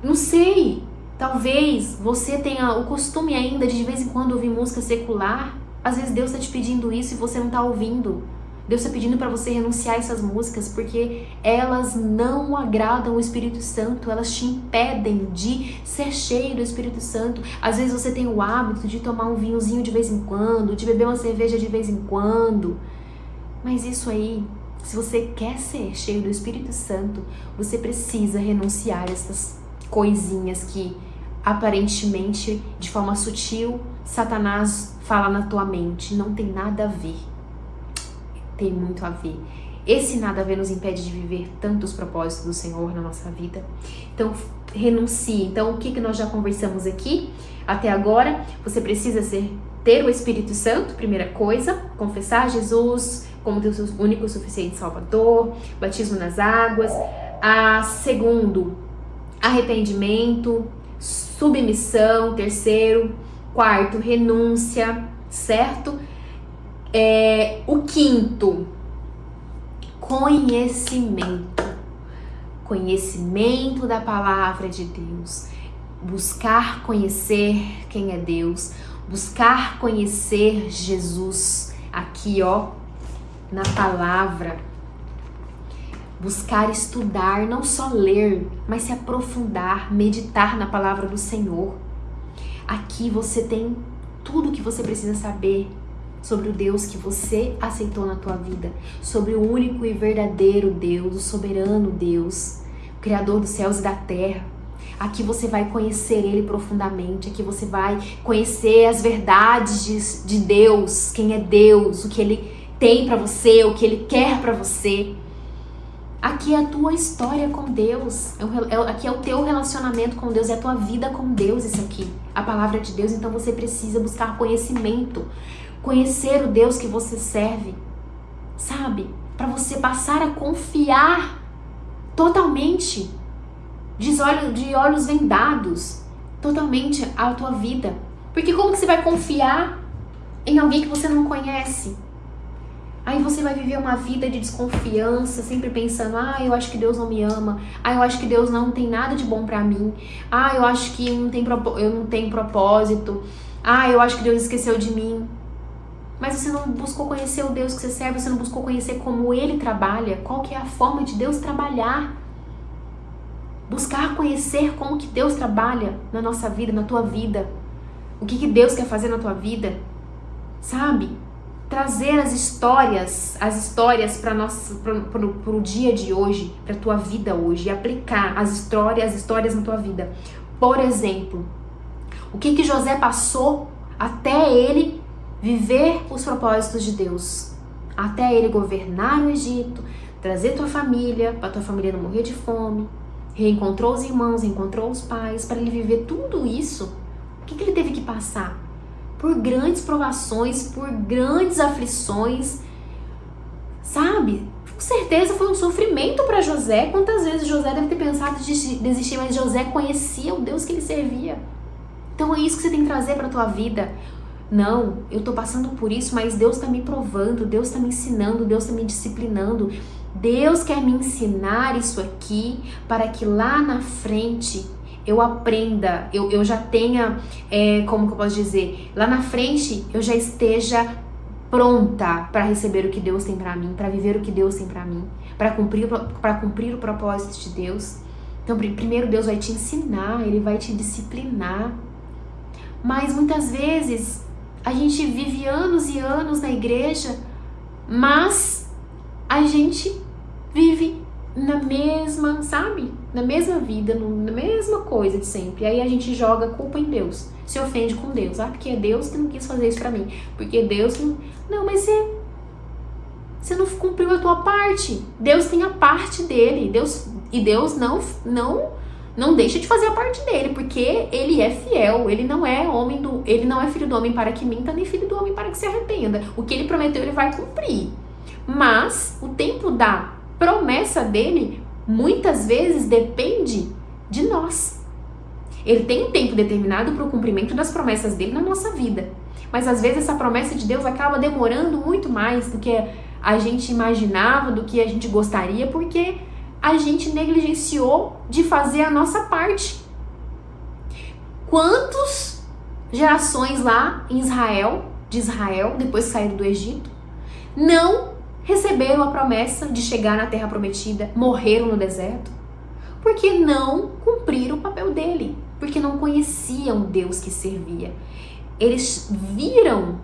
Não sei. Talvez você tenha o costume ainda de vez em quando ouvir música secular. Às vezes Deus está te pedindo isso e você não está ouvindo. Deus está pedindo para você renunciar a essas músicas porque elas não agradam o Espírito Santo, elas te impedem de ser cheio do Espírito Santo. Às vezes você tem o hábito de tomar um vinhozinho de vez em quando, de beber uma cerveja de vez em quando. Mas isso aí, se você quer ser cheio do Espírito Santo, você precisa renunciar a essas coisinhas que aparentemente, de forma sutil, Satanás fala na tua mente. Não tem nada a ver. Tem muito a ver. Esse nada a ver nos impede de viver tantos propósitos do Senhor na nossa vida. Então, renuncie. Então, o que nós já conversamos aqui até agora? Você precisa ter o Espírito Santo, primeira coisa. Confessar Jesus como teu único e suficiente Salvador. Batismo nas águas. Segundo, arrependimento. Submissão. Terceiro. Quarto, renúncia. Certo? O quinto, conhecimento da palavra de Deus, buscar conhecer quem é Deus, buscar conhecer Jesus aqui na palavra, buscar estudar, não só ler, mas se aprofundar, meditar na palavra do Senhor. Aqui você tem tudo o que você precisa saber sobre o Deus que você aceitou na tua vida, sobre o único e verdadeiro Deus, o soberano Deus, o Criador dos céus e da terra. Aqui você vai conhecer Ele profundamente, aqui você vai conhecer as verdades de Deus, quem é Deus, o que Ele tem pra você, o que Ele quer pra você. Aqui é a tua história com Deus, aqui é o teu relacionamento com Deus, é a tua vida com Deus, isso aqui, a palavra de Deus. Então você precisa buscar conhecimento, conhecer o Deus que você serve, sabe? Para você passar a confiar totalmente, de olhos vendados, totalmente a tua vida. Porque como que você vai confiar em alguém que você não conhece? Aí você vai viver uma vida de desconfiança, sempre pensando, eu acho que Deus não me ama, eu acho que Deus não tem nada de bom pra mim, eu acho que eu não tenho propósito, eu acho que Deus esqueceu de mim. Mas você não buscou conhecer o Deus que você serve, você não buscou conhecer como Ele trabalha, qual que é a forma de Deus trabalhar. Buscar conhecer como que Deus trabalha na nossa vida, na tua vida. O que Deus quer fazer na tua vida, sabe? Trazer as histórias para o dia de hoje, para a tua vida hoje, e aplicar as histórias na tua vida. Por exemplo, o que José passou até ele viver os propósitos de Deus, até ele governar o Egito, trazer tua família, para tua família não morrer de fome, reencontrou os irmãos, reencontrou os pais, para ele viver tudo isso. O que ele teve que passar? Por grandes provações, por grandes aflições, sabe? Com certeza foi um sofrimento para José. Quantas vezes José deve ter pensado em desistir, mas José conhecia o Deus que ele servia. Então é isso que você tem que trazer para a tua vida. Não, eu tô passando por isso, mas Deus tá me provando, Deus tá me ensinando, Deus tá me disciplinando. Deus quer me ensinar isso aqui para que lá na frente eu aprenda, eu já tenha, como que eu posso dizer, lá na frente eu já esteja pronta para receber o que Deus tem para mim, para viver o que Deus tem para mim, para cumprir o propósito de Deus. Então, primeiro Deus vai te ensinar, Ele vai te disciplinar. Mas muitas vezes a gente vive anos e anos na igreja, mas a gente vive na mesma, sabe? Na mesma vida, na mesma coisa de sempre. Aí a gente joga a culpa em Deus, se ofende com Deus. Porque é Deus que não quis fazer isso pra mim. Porque Deus que não... Não, mas você não cumpriu a tua parte. Deus tem a parte dele. Deus não deixa de fazer a parte dele, porque ele é fiel, ele não é filho do homem para que minta, nem filho do homem para que se arrependa. O que ele prometeu, ele vai cumprir. Mas o tempo da promessa dele, muitas vezes, depende de nós. Ele tem um tempo determinado para o cumprimento das promessas dele na nossa vida. Mas às vezes essa promessa de Deus acaba demorando muito mais do que a gente imaginava, do que a gente gostaria, porque a gente negligenciou de fazer a nossa parte. Quantas gerações lá em Israel, depois que saíram do Egito, não receberam a promessa de chegar na Terra Prometida, morreram no deserto, porque não cumpriram o papel dele, porque não conheciam o Deus que servia. Eles viram,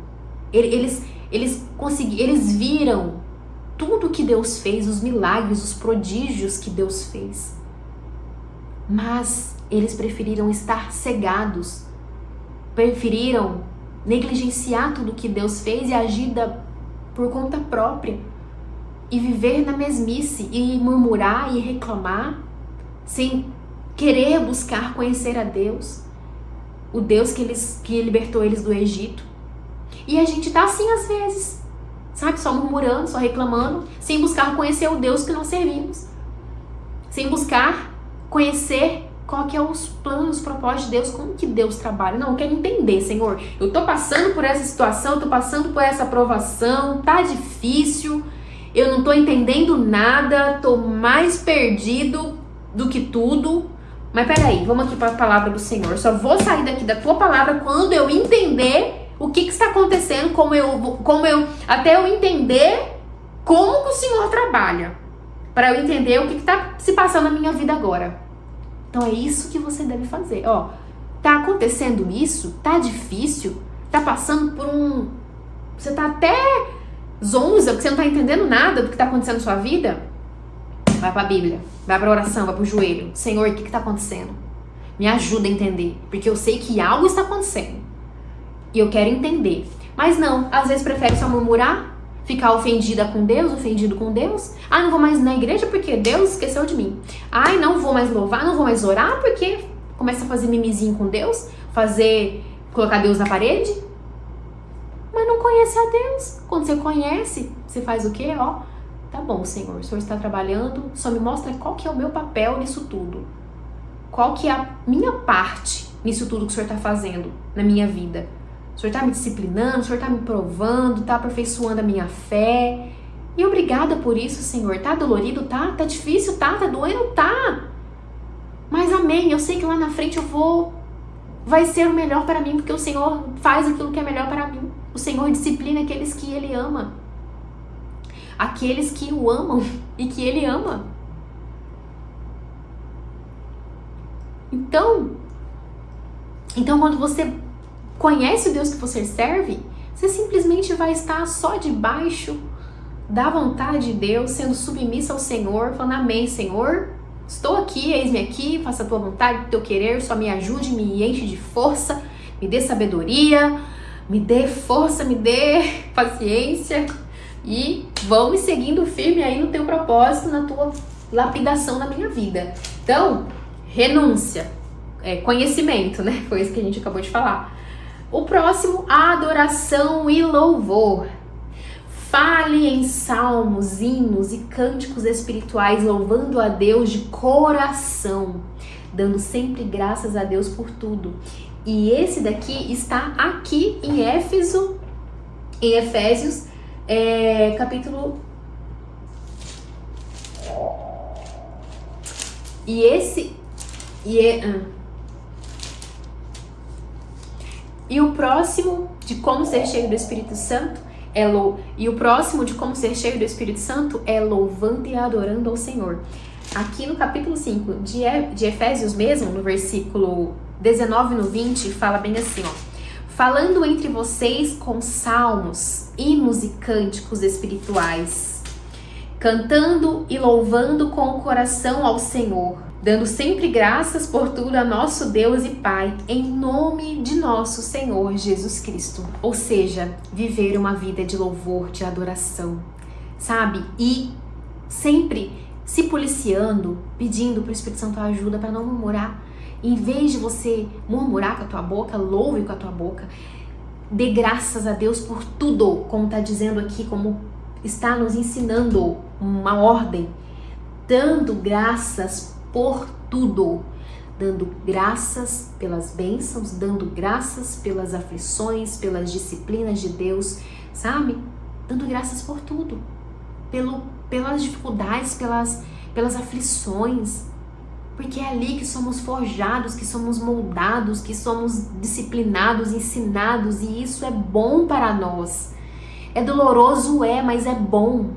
eles viram tudo que Deus fez, os milagres, os prodígios que Deus fez. Mas eles preferiram estar cegados, preferiram negligenciar tudo que Deus fez e agir por conta própria. E viver na mesmice, e murmurar e reclamar, sem querer buscar conhecer a Deus, o Deus que libertou eles do Egito. E a gente tá assim às vezes, sabe? Só murmurando, só reclamando, sem buscar conhecer o Deus que nós servimos. Sem buscar conhecer qual que é os planos, os propósitos de Deus, como que Deus trabalha. Não, eu quero entender, Senhor. Eu tô passando por essa situação, eu tô passando por essa provação, tá difícil, eu não tô entendendo nada, tô mais perdido do que tudo. Mas peraí, vamos aqui para a palavra do Senhor. Eu só vou sair daqui da tua palavra quando eu entender o que está acontecendo, até eu entender como que o Senhor trabalha, para eu entender o que está se passando na minha vida agora. Então é isso que você deve fazer. Ó, tá acontecendo isso, tá difícil, tá passando por você tá até zonza, porque você não tá entendendo nada do que tá acontecendo na sua vida. Vai pra Bíblia, vai pra oração, vai pro joelho. Senhor, o que tá acontecendo? Me ajuda a entender, porque eu sei que algo está acontecendo e eu quero entender. Mas não, às vezes prefere só murmurar, ficar ofendido com Deus. Ah, não vou mais na igreja porque Deus esqueceu de mim. Ai, não vou mais louvar, não vou mais orar porque começa a fazer mimizinho com Deus, colocar Deus na parede. Mas não conhece a Deus. Quando você conhece, você faz o quê? Ó, tá bom, Senhor, o Senhor está trabalhando, só me mostra qual que é o meu papel nisso tudo. Qual que é a minha parte nisso tudo que o Senhor está fazendo na minha vida. O Senhor está me disciplinando, o Senhor está me provando, está aperfeiçoando a minha fé. E obrigada por isso, Senhor. Tá dolorido? Tá? Tá difícil? Tá? Tá doendo? Tá. Mas amém, eu sei que lá na frente vai ser o melhor para mim, porque o Senhor faz aquilo que é melhor para mim. O Senhor disciplina aqueles que Ele ama. Aqueles que o amam e que Ele ama. Então quando você conhece o Deus que você serve, você simplesmente vai estar só debaixo da vontade de Deus, sendo submissa ao Senhor, falando amém, Senhor, estou aqui, eis-me aqui, faça a tua vontade, o teu querer, só me ajude, me enche de força, me dê sabedoria, me dê força, me dê paciência e vamos seguindo firme aí no teu propósito, na tua lapidação na minha vida. Então, renúncia, conhecimento, né? Foi isso que a gente acabou de falar. O próximo, adoração e louvor. Fale em salmos, hinos e cânticos espirituais, louvando a Deus de coração, dando sempre graças a Deus por tudo. E esse daqui está aqui em Efésios, capítulo... E o próximo de como ser cheio do Espírito Santo é louvando e adorando ao Senhor. Aqui no capítulo 5 de Efésios mesmo, no versículo 19 no 20, fala bem assim, ó. Falando entre vocês com salmos, hinos e cânticos espirituais, cantando e louvando com o coração ao Senhor, dando sempre graças por tudo a nosso Deus e Pai, em nome de nosso Senhor Jesus Cristo. Ou seja, viver uma vida de louvor, de adoração, sabe? E sempre se policiando, pedindo pro Espírito Santo ajuda para não murmurar. Em vez de você murmurar com a tua boca, louve com a tua boca. Dê graças a Deus por tudo, como está dizendo aqui, como está nos ensinando uma ordem. Dando graças por tudo. Dando graças pelas bênçãos, dando graças pelas aflições, pelas disciplinas de Deus, sabe? Dando graças por tudo. Pelas dificuldades, pelas aflições. Porque é ali que somos forjados, que somos moldados, que somos disciplinados, ensinados, e isso é bom para nós. É doloroso, mas é bom.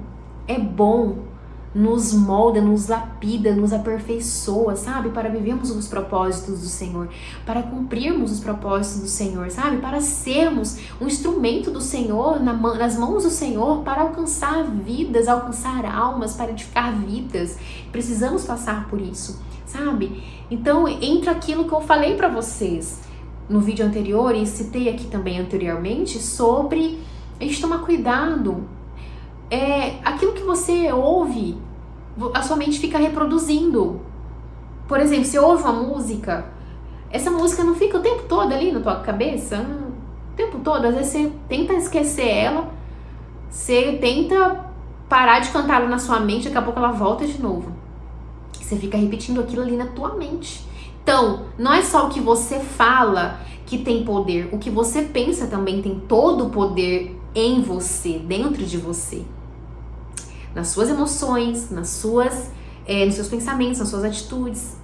É bom. Nos molda, nos lapida, nos aperfeiçoa, sabe? Para vivermos os propósitos do Senhor, para cumprirmos os propósitos do Senhor, sabe? Para sermos um instrumento do Senhor, nas mãos do Senhor, para alcançar vidas, alcançar almas, para edificar vidas. Precisamos passar por isso, sabe? Então, entra aquilo que eu falei para vocês no vídeo anterior e citei aqui também anteriormente sobre a gente tomar cuidado. Aquilo que você ouve, a sua mente fica reproduzindo. Por exemplo, você ouve uma música, essa música não fica o tempo todo ali na tua cabeça, o tempo todo. Às vezes você tenta esquecer ela, você tenta parar de cantar ela na sua mente, daqui a pouco ela volta de novo. Você fica repetindo aquilo ali na tua mente. Então, não é só o que você fala que tem poder, o que você pensa também tem todo o poder em você, dentro de você. Nas suas emoções, nos seus pensamentos, nas suas atitudes.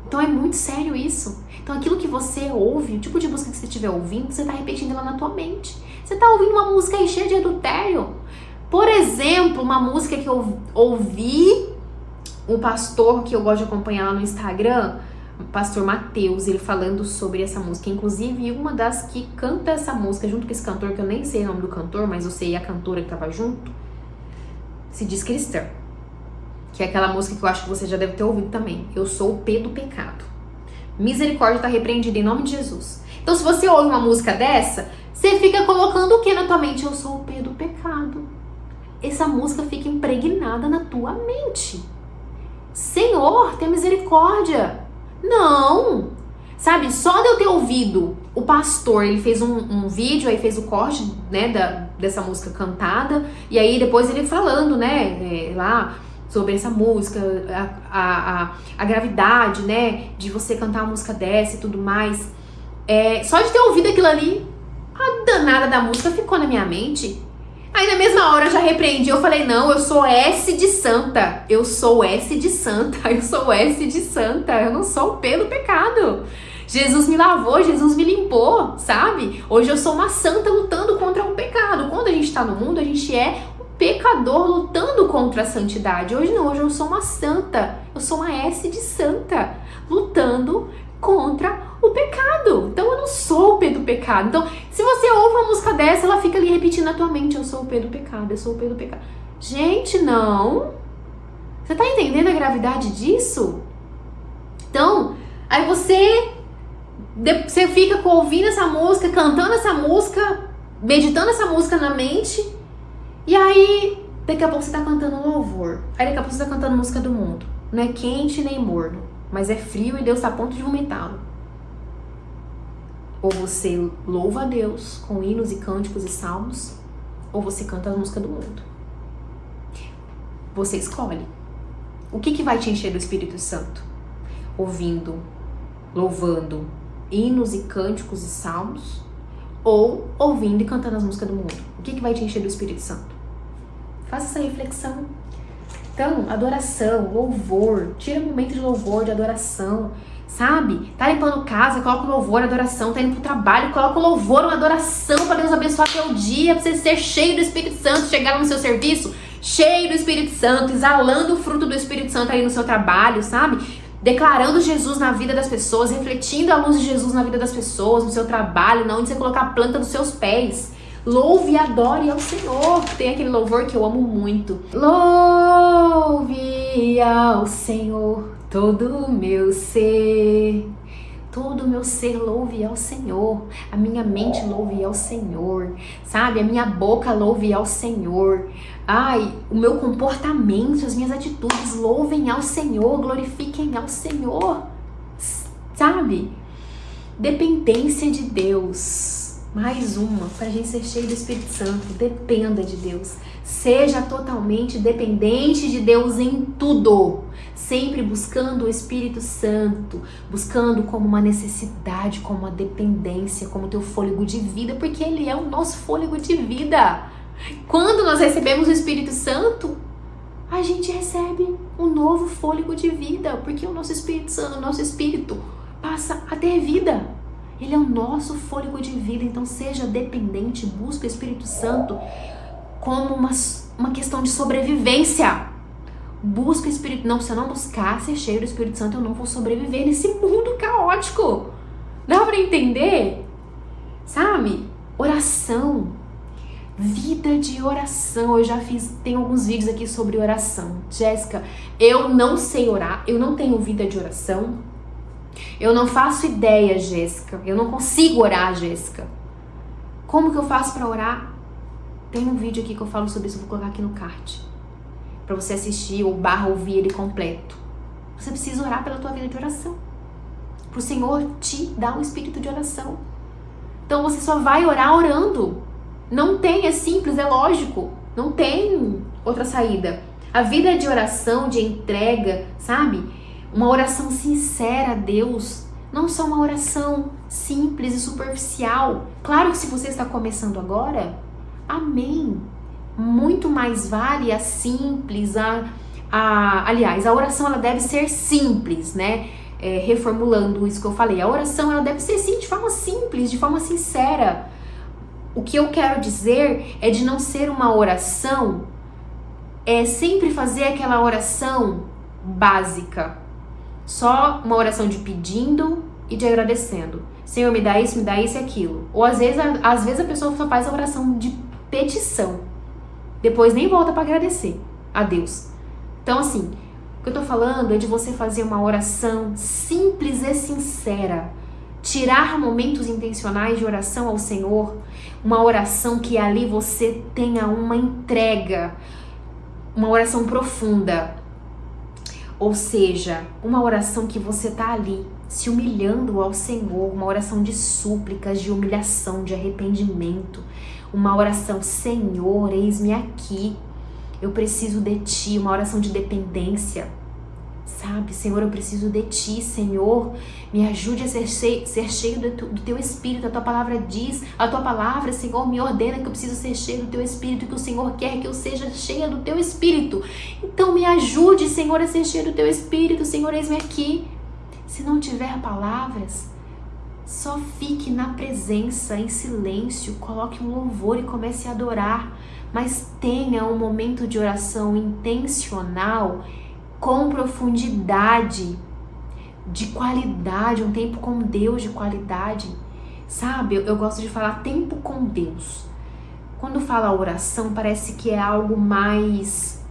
Então é muito sério isso. Então aquilo que você ouve, o tipo de música que você estiver ouvindo, você está repetindo ela na tua mente. Você está ouvindo uma música aí cheia de adultério. Por exemplo, uma música que eu ouvi, um pastor que eu gosto de acompanhar lá no Instagram, o pastor Mateus, ele falando sobre essa música. Inclusive, uma das que canta essa música junto com esse cantor, que eu nem sei o nome do cantor, mas eu sei a cantora que tava junto, se diz cristã. Que é aquela música que eu acho que você já deve ter ouvido também. Eu sou o P do pecado. Misericórdia está repreendida em nome de Jesus. Então, se você ouve uma música dessa, você fica colocando o que na tua mente? Eu sou o P do pecado. Essa música fica impregnada na tua mente. Senhor, tenha misericórdia. Não, sabe, só de eu ter ouvido o pastor, ele fez um vídeo, aí fez o corte, né, dessa música cantada, e aí depois ele falando, né, lá sobre essa música, a gravidade, né, de você cantar uma música dessa e tudo mais. Só de ter ouvido aquilo ali, a danada da música ficou na minha mente. Aí na mesma hora eu já repreendi, eu falei, não, eu sou S de santa, eu sou S de santa, eu sou S de santa, eu não sou o P do pecado. Jesus me lavou, Jesus me limpou, sabe? Hoje eu sou uma santa lutando contra o pecado. Quando a gente tá no mundo, a gente é um pecador lutando contra a santidade. Hoje não, hoje eu sou uma santa, eu sou uma S de santa, lutando contra o pecado. Então eu não sou o P do pecado. Então, se você ouve uma música dessa, ela fica ali repetindo na tua mente, eu sou o P do pecado, eu sou o P do pecado. Gente, não. Você tá entendendo a gravidade disso? Então, aí você fica ouvindo essa música, cantando essa música, meditando essa música na mente, e aí daqui a pouco você tá cantando louvor. Aí daqui a pouco você tá cantando música do mundo. Não é quente nem morno, mas é frio e Deus tá a ponto de vomitá-lo. Ou você louva a Deus com hinos e cânticos e salmos, ou você canta a música do mundo. Você escolhe. O que vai te encher do Espírito Santo? Ouvindo, louvando hinos e cânticos e salmos, ou ouvindo e cantando as músicas do mundo? O que vai te encher do Espírito Santo? Faça essa reflexão. Então, adoração, louvor, tira um momento de louvor, de adoração, sabe? Tá limpando casa, coloca o louvor, adoração, tá indo pro trabalho, coloca o louvor, uma adoração para Deus abençoar teu dia, pra você ser cheio do Espírito Santo, chegar lá no seu serviço, cheio do Espírito Santo, exalando o fruto do Espírito Santo aí no seu trabalho, sabe? Declarando Jesus na vida das pessoas, refletindo a luz de Jesus na vida das pessoas, no seu trabalho, na onde você colocar a planta dos seus pés. Louve e adore ao Senhor. Tem aquele louvor que eu amo muito. Louve ao Senhor todo o meu ser, todo o meu ser louve ao Senhor, a minha mente louve ao Senhor, sabe? A minha boca louve ao Senhor. Ai, o meu comportamento, as minhas atitudes louvem ao Senhor, glorifiquem ao Senhor, sabe? Dependência de Deus. Mais uma, para a gente ser cheio do Espírito Santo. Dependa de Deus. Seja totalmente dependente de Deus em tudo. Sempre buscando o Espírito Santo. Buscando como uma necessidade, como uma dependência, como teu fôlego de vida. Porque Ele é o nosso fôlego de vida. Quando nós recebemos o Espírito Santo, a gente recebe um novo fôlego de vida. Porque o nosso Espírito Santo, o nosso Espírito passa a ter vida. Ele é o nosso fôlego de vida. Então seja dependente, busque o Espírito Santo como uma questão de sobrevivência. Busca o Espírito. Não, se eu não buscar ser cheio do Espírito Santo, eu não vou sobreviver nesse mundo caótico. Dá pra entender? Sabe? Oração. Vida de oração. Eu já tem alguns vídeos aqui sobre oração. Jéssica, eu não sei orar, eu não tenho vida de oração. Eu não faço ideia, Jéssica. Eu não consigo orar, Jéssica. Como que eu faço pra orar? Tem um vídeo aqui que eu falo sobre isso, eu vou colocar aqui no card. Pra você assistir ou ouvir ele completo. Você precisa orar pela tua vida de oração. Pro Senhor te dar um espírito de oração. Então você só vai orar orando. Não tem, é simples, é lógico. Não tem outra saída. A vida de oração, de entrega, sabe? Uma oração sincera a Deus, não só uma oração simples e superficial. Claro que se você está começando agora, amém. Muito mais vale a simples, aliás, a oração ela deve ser simples, né? Reformulando isso que eu falei, a oração ela deve ser sim, de forma simples, de forma sincera. O que eu quero dizer é de não ser uma oração, sempre fazer aquela oração básica. Só uma oração de pedindo e de agradecendo. Senhor, me dá isso e aquilo. Ou às vezes a pessoa só faz a oração de petição. Depois nem volta para agradecer a Deus. Então assim, o que eu tô falando é de você fazer uma oração simples e sincera. Tirar momentos intencionais de oração ao Senhor. Uma oração que ali você tenha uma entrega. Uma oração profunda. Ou seja, uma oração que você tá ali se humilhando ao Senhor, uma oração de súplicas, de humilhação, de arrependimento, uma oração, Senhor, eis-me aqui, eu preciso de Ti, uma oração de dependência, sabe? Senhor, eu preciso de Ti, Senhor, me ajude a ser cheio do Teu Espírito, a Tua palavra diz, a Tua palavra, Senhor, me ordena que eu preciso ser cheio do Teu Espírito, que o Senhor quer que eu seja cheia do Teu Espírito. Então me ajude, Senhor, a ser cheio do Teu Espírito, Senhor, eis-me aqui. Se não tiver palavras, só fique na presença, em silêncio, coloque um louvor e comece a adorar, mas tenha um momento de oração intencional, com profundidade, de qualidade, um tempo com Deus de qualidade, sabe? Eu gosto de falar tempo com Deus. Quando fala oração, parece que é algo mais,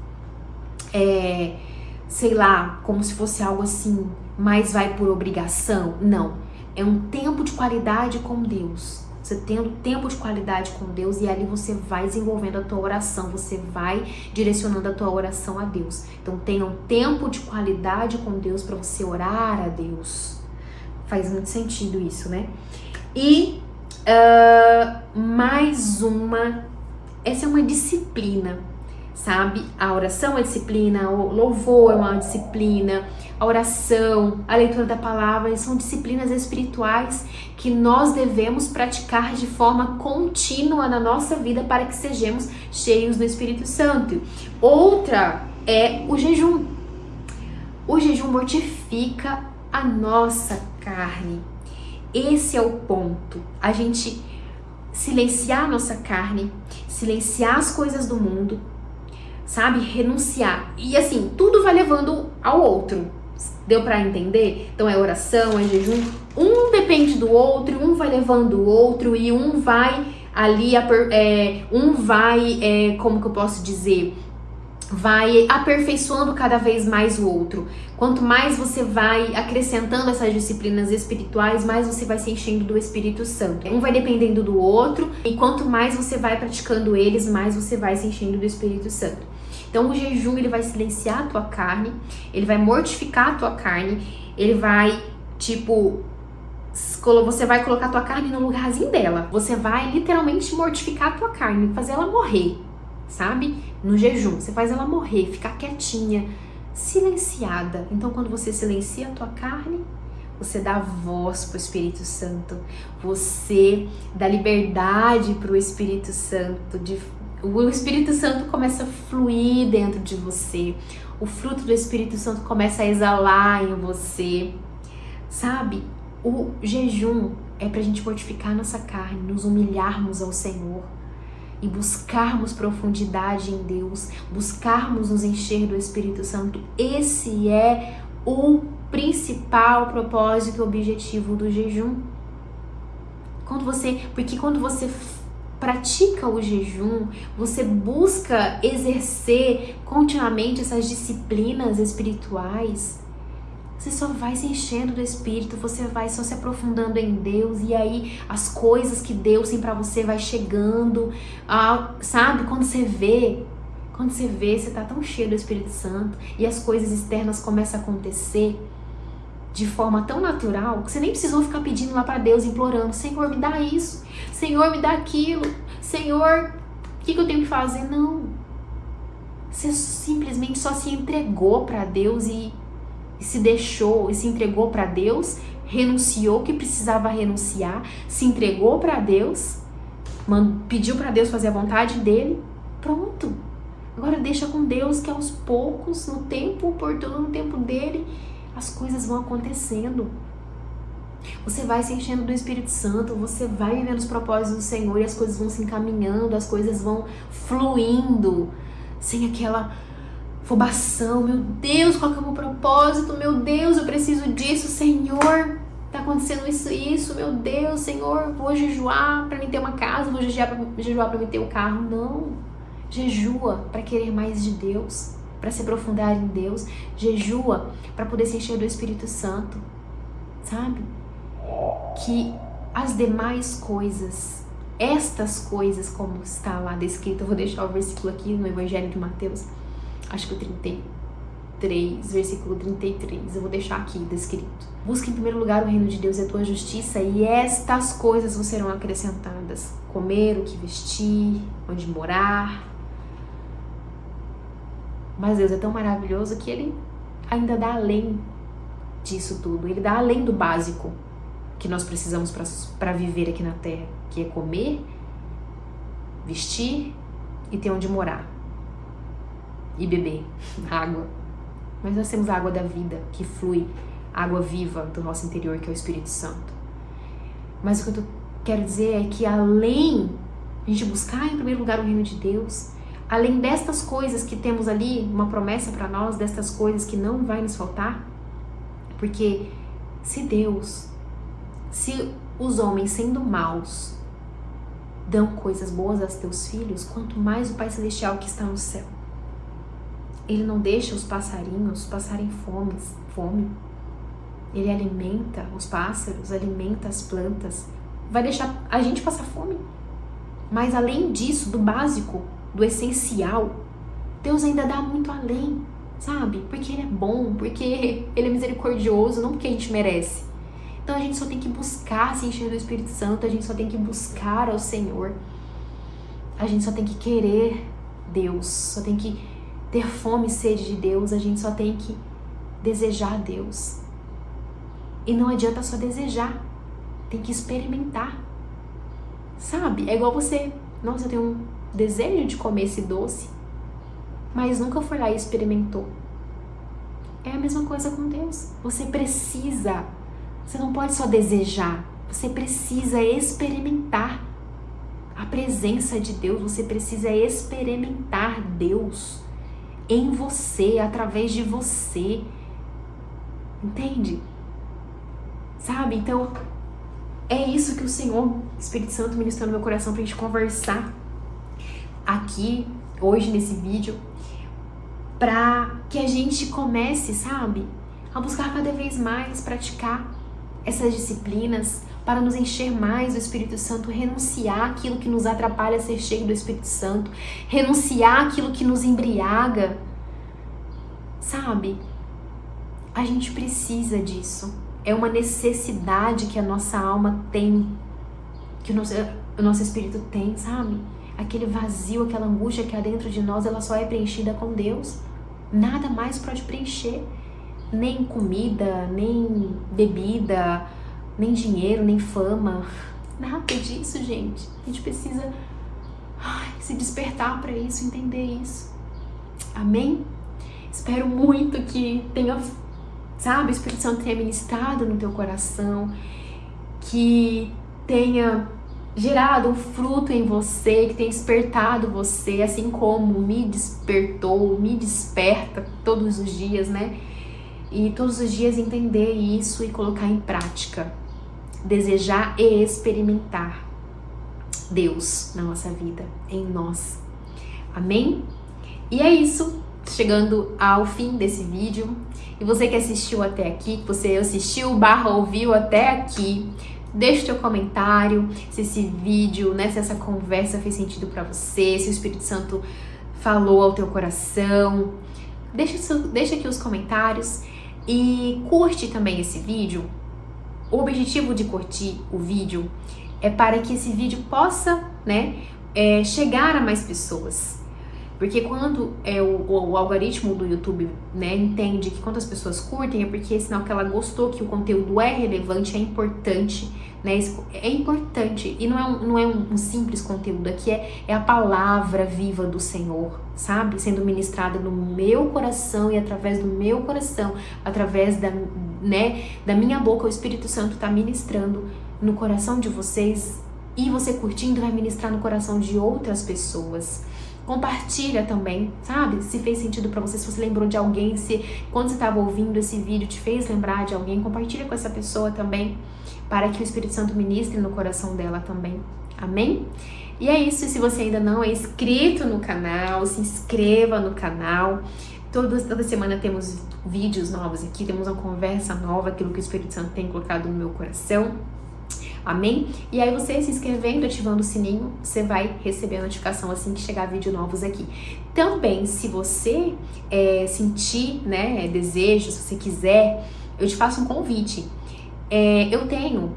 sei lá, como se fosse algo assim, mais vai por obrigação. Não, é um tempo de qualidade com Deus. Você tendo tempo de qualidade com Deus e ali você vai desenvolvendo a tua oração, você vai direcionando a tua oração a Deus. Então tenha um tempo de qualidade com Deus para você orar a Deus. Faz muito sentido isso, né? E mais uma, essa é uma disciplina, sabe? A oração é disciplina, o louvor é uma disciplina, a oração, a leitura da palavra, são disciplinas espirituais que nós devemos praticar de forma contínua na nossa vida para que sejamos cheios do Espírito Santo. Outra é o jejum. O jejum mortifica a nossa carne. Esse é o ponto. A gente silenciar a nossa carne, silenciar as coisas do mundo, sabe? Renunciar. E assim, tudo vai levando ao outro. Deu pra entender? Então é oração, é jejum. Um depende do outro, um vai levando o outro e um vai ali, como que eu posso dizer? vai aperfeiçoando cada vez mais o outro. Quanto mais você vai acrescentando essas disciplinas espirituais, mais você vai se enchendo do Espírito Santo. Um vai dependendo do outro, e quanto mais você vai praticando eles, mais você vai se enchendo do Espírito Santo. Então o jejum, ele vai silenciar a tua carne, ele vai mortificar a tua carne, ele vai, você vai colocar a tua carne no lugarzinho dela. Você vai literalmente mortificar a tua carne, fazer ela morrer, sabe? No jejum, você faz ela morrer, ficar quietinha, silenciada. Então quando você silencia a tua carne, você dá voz pro Espírito Santo, você dá liberdade pro Espírito Santo, o Espírito Santo começa a fluir dentro de você, o fruto do Espírito Santo começa a exalar em você, sabe? O jejum é pra gente mortificar nossa carne, nos humilharmos ao Senhor e buscarmos profundidade em Deus, buscarmos nos encher do Espírito Santo. Esse é o principal propósito e objetivo do jejum. Porque quando você pratica o jejum, você busca exercer continuamente essas disciplinas espirituais, você só vai se enchendo do Espírito, você vai só se aprofundando em Deus, e aí as coisas que Deus tem pra você vai chegando, sabe? Quando você vê, você tá tão cheio do Espírito Santo e as coisas externas começam a acontecer de forma tão natural que você nem precisou ficar pedindo lá pra Deus, implorando: Senhor, me dá isso, Senhor, me dá aquilo, Senhor, o que eu tenho que fazer? Não. Você simplesmente só se entregou pra Deus e se deixou e se entregou para Deus, renunciou o que precisava renunciar, se entregou para Deus, pediu para Deus fazer a vontade dele, pronto. Agora deixa com Deus que aos poucos, no tempo oportuno, no tempo dele, as coisas vão acontecendo. Você vai se enchendo do Espírito Santo, você vai vivendo os propósitos do Senhor e as coisas vão se encaminhando, as coisas vão fluindo, sem aquela afobação. Meu Deus, qual que é o meu propósito? Meu Deus, eu preciso disso, Senhor. Tá acontecendo isso, meu Deus, Senhor, vou jejuar para me ter uma casa, vou jejuar para me ter um carro. Não. Jejua para querer mais de Deus, para se aprofundar em Deus. Jejua para poder se encher do Espírito Santo, sabe? Que as demais coisas, estas coisas, como está lá descrito, eu vou deixar o versículo aqui no Evangelho de Mateus, acho que o 33, versículo 33, eu vou deixar aqui descrito. Busque em primeiro lugar o reino de Deus e a tua justiça, e estas coisas vos serão acrescentadas: comer, o que vestir, onde morar. Mas Deus é tão maravilhoso que Ele ainda dá além disso tudo. Ele dá além do básico que nós precisamos para viver aqui na Terra, que é comer, vestir e ter onde morar. E beber água. Mas nós temos a água da vida que flui, a água viva do nosso interior, que é o Espírito Santo. Mas o que eu quero dizer é que além de a gente buscar em primeiro lugar o reino de Deus, além destas coisas que temos ali, uma promessa para nós, destas coisas que não vai nos faltar, porque se os homens sendo maus dão coisas boas aos teus filhos, quanto mais o Pai Celestial que está no céu. Ele não deixa os passarinhos passarem fome. Ele alimenta os pássaros, alimenta as plantas. Vai deixar a gente passar fome. Mas além disso, do básico, do essencial, Deus ainda dá muito além, sabe? Porque Ele é bom, porque Ele é misericordioso, não porque a gente merece. Então a gente só tem que buscar se encher do Espírito Santo, a gente só tem que buscar ao Senhor. A gente só tem que querer Deus, só tem que ter fome e sede de Deus, a gente só tem que desejar Deus. E não adianta só desejar, tem que experimentar. Sabe? É igual você, nossa, eu tenho um desejo de comer esse doce, mas nunca foi lá e experimentou. É a mesma coisa com Deus. Você não pode só desejar, você precisa experimentar a presença de Deus, você precisa experimentar Deus em você, através de você. Entende? Sabe? Então, é isso que o Senhor, Espírito Santo, ministrou no meu coração pra gente conversar aqui, hoje, nesse vídeo. para que a gente comece, sabe, a buscar cada vez mais praticar essas disciplinas para nos encher mais do Espírito Santo, renunciar aquilo que nos atrapalha a ser cheio do Espírito Santo, renunciar aquilo que nos embriaga, sabe? A gente precisa disso. É uma necessidade que a nossa alma tem, que o nosso espírito tem, sabe? Aquele vazio, aquela angústia que há dentro de nós, ela só é preenchida com Deus. Nada mais pode preencher. Nem comida, nem bebida, nem dinheiro, nem fama. Nada disso, gente. A gente precisa se despertar para isso, entender isso. Amém? Espero muito que tenha, sabe, o Espírito Santo tenha ministrado no teu coração, que tenha gerado um fruto em você, que tenha despertado você, assim como me despertou, me desperta todos os dias, né? E todos os dias entender isso e colocar em prática. Desejar e experimentar Deus na nossa vida, em nós. Amém? E é isso. Chegando ao fim desse vídeo. E você que assistiu até aqui, que você assistiu / ouviu até aqui, deixa o teu comentário se esse vídeo, né, se essa conversa fez sentido para você, se o Espírito Santo falou ao teu coração. Deixa aqui os comentários e curte também esse vídeo. O objetivo de curtir o vídeo é para que esse vídeo possa, né, chegar a mais pessoas. Porque quando o algoritmo do YouTube, né, entende que quando as pessoas curtem, é porque é sinal que ela gostou, que o conteúdo é relevante, é importante, né? É importante. E não é um simples conteúdo, aqui é a palavra viva do Senhor, sabe? Sendo ministrada no meu coração e através do meu coração, através da minha boca, o Espírito Santo está ministrando no coração de vocês, e você curtindo vai ministrar no coração de outras pessoas. Compartilha também, sabe? Se fez sentido pra você, se você lembrou de alguém, se quando você estava ouvindo esse vídeo te fez lembrar de alguém, compartilha com essa pessoa também, para que o Espírito Santo ministre no coração dela também. Amém? E é isso. Se você ainda não é inscrito no canal, se inscreva no canal. Toda semana temos vídeos novos aqui, temos uma conversa nova, aquilo que o Espírito Santo tem colocado no meu coração. Amém? E aí você se inscrevendo, ativando o sininho, você vai receber a notificação assim que chegar vídeos novos aqui. Também, se você sentir, né, desejo, se você quiser, eu te faço um convite.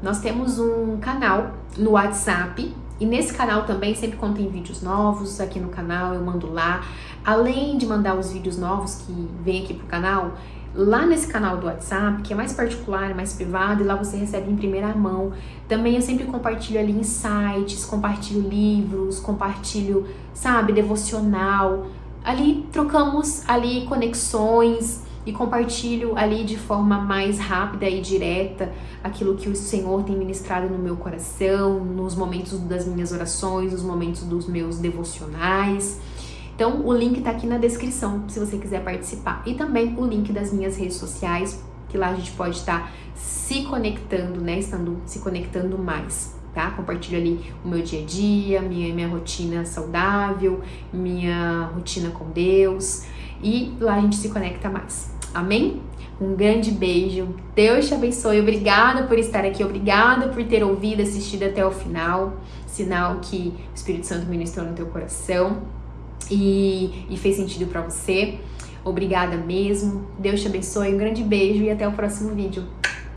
Nós temos um canal no WhatsApp, e nesse canal também, sempre quando tem vídeos novos aqui no canal, eu mando lá. Além de mandar os vídeos novos que vem aqui pro canal, lá nesse canal do WhatsApp, que é mais particular, mais privado, e lá você recebe em primeira mão. Também eu sempre compartilho ali insights, compartilho livros, compartilho, sabe, devocional. Ali trocamos ali conexões e compartilho ali de forma mais rápida e direta aquilo que o Senhor tem ministrado no meu coração, nos momentos das minhas orações, nos momentos dos meus devocionais. Então, o link tá aqui na descrição, se você quiser participar. E também o link das minhas redes sociais, que lá a gente pode estar se conectando, né? Se conectando mais, tá? Compartilho ali o meu dia a dia, minha rotina saudável, minha rotina com Deus. E lá a gente se conecta mais. Amém? Um grande beijo. Deus te abençoe. Obrigada por estar aqui. Obrigada por ter ouvido, assistido até o final. Sinal que o Espírito Santo ministrou no teu coração. E fez sentido pra você. Obrigada mesmo. Deus te abençoe. Um grande beijo e até o próximo vídeo.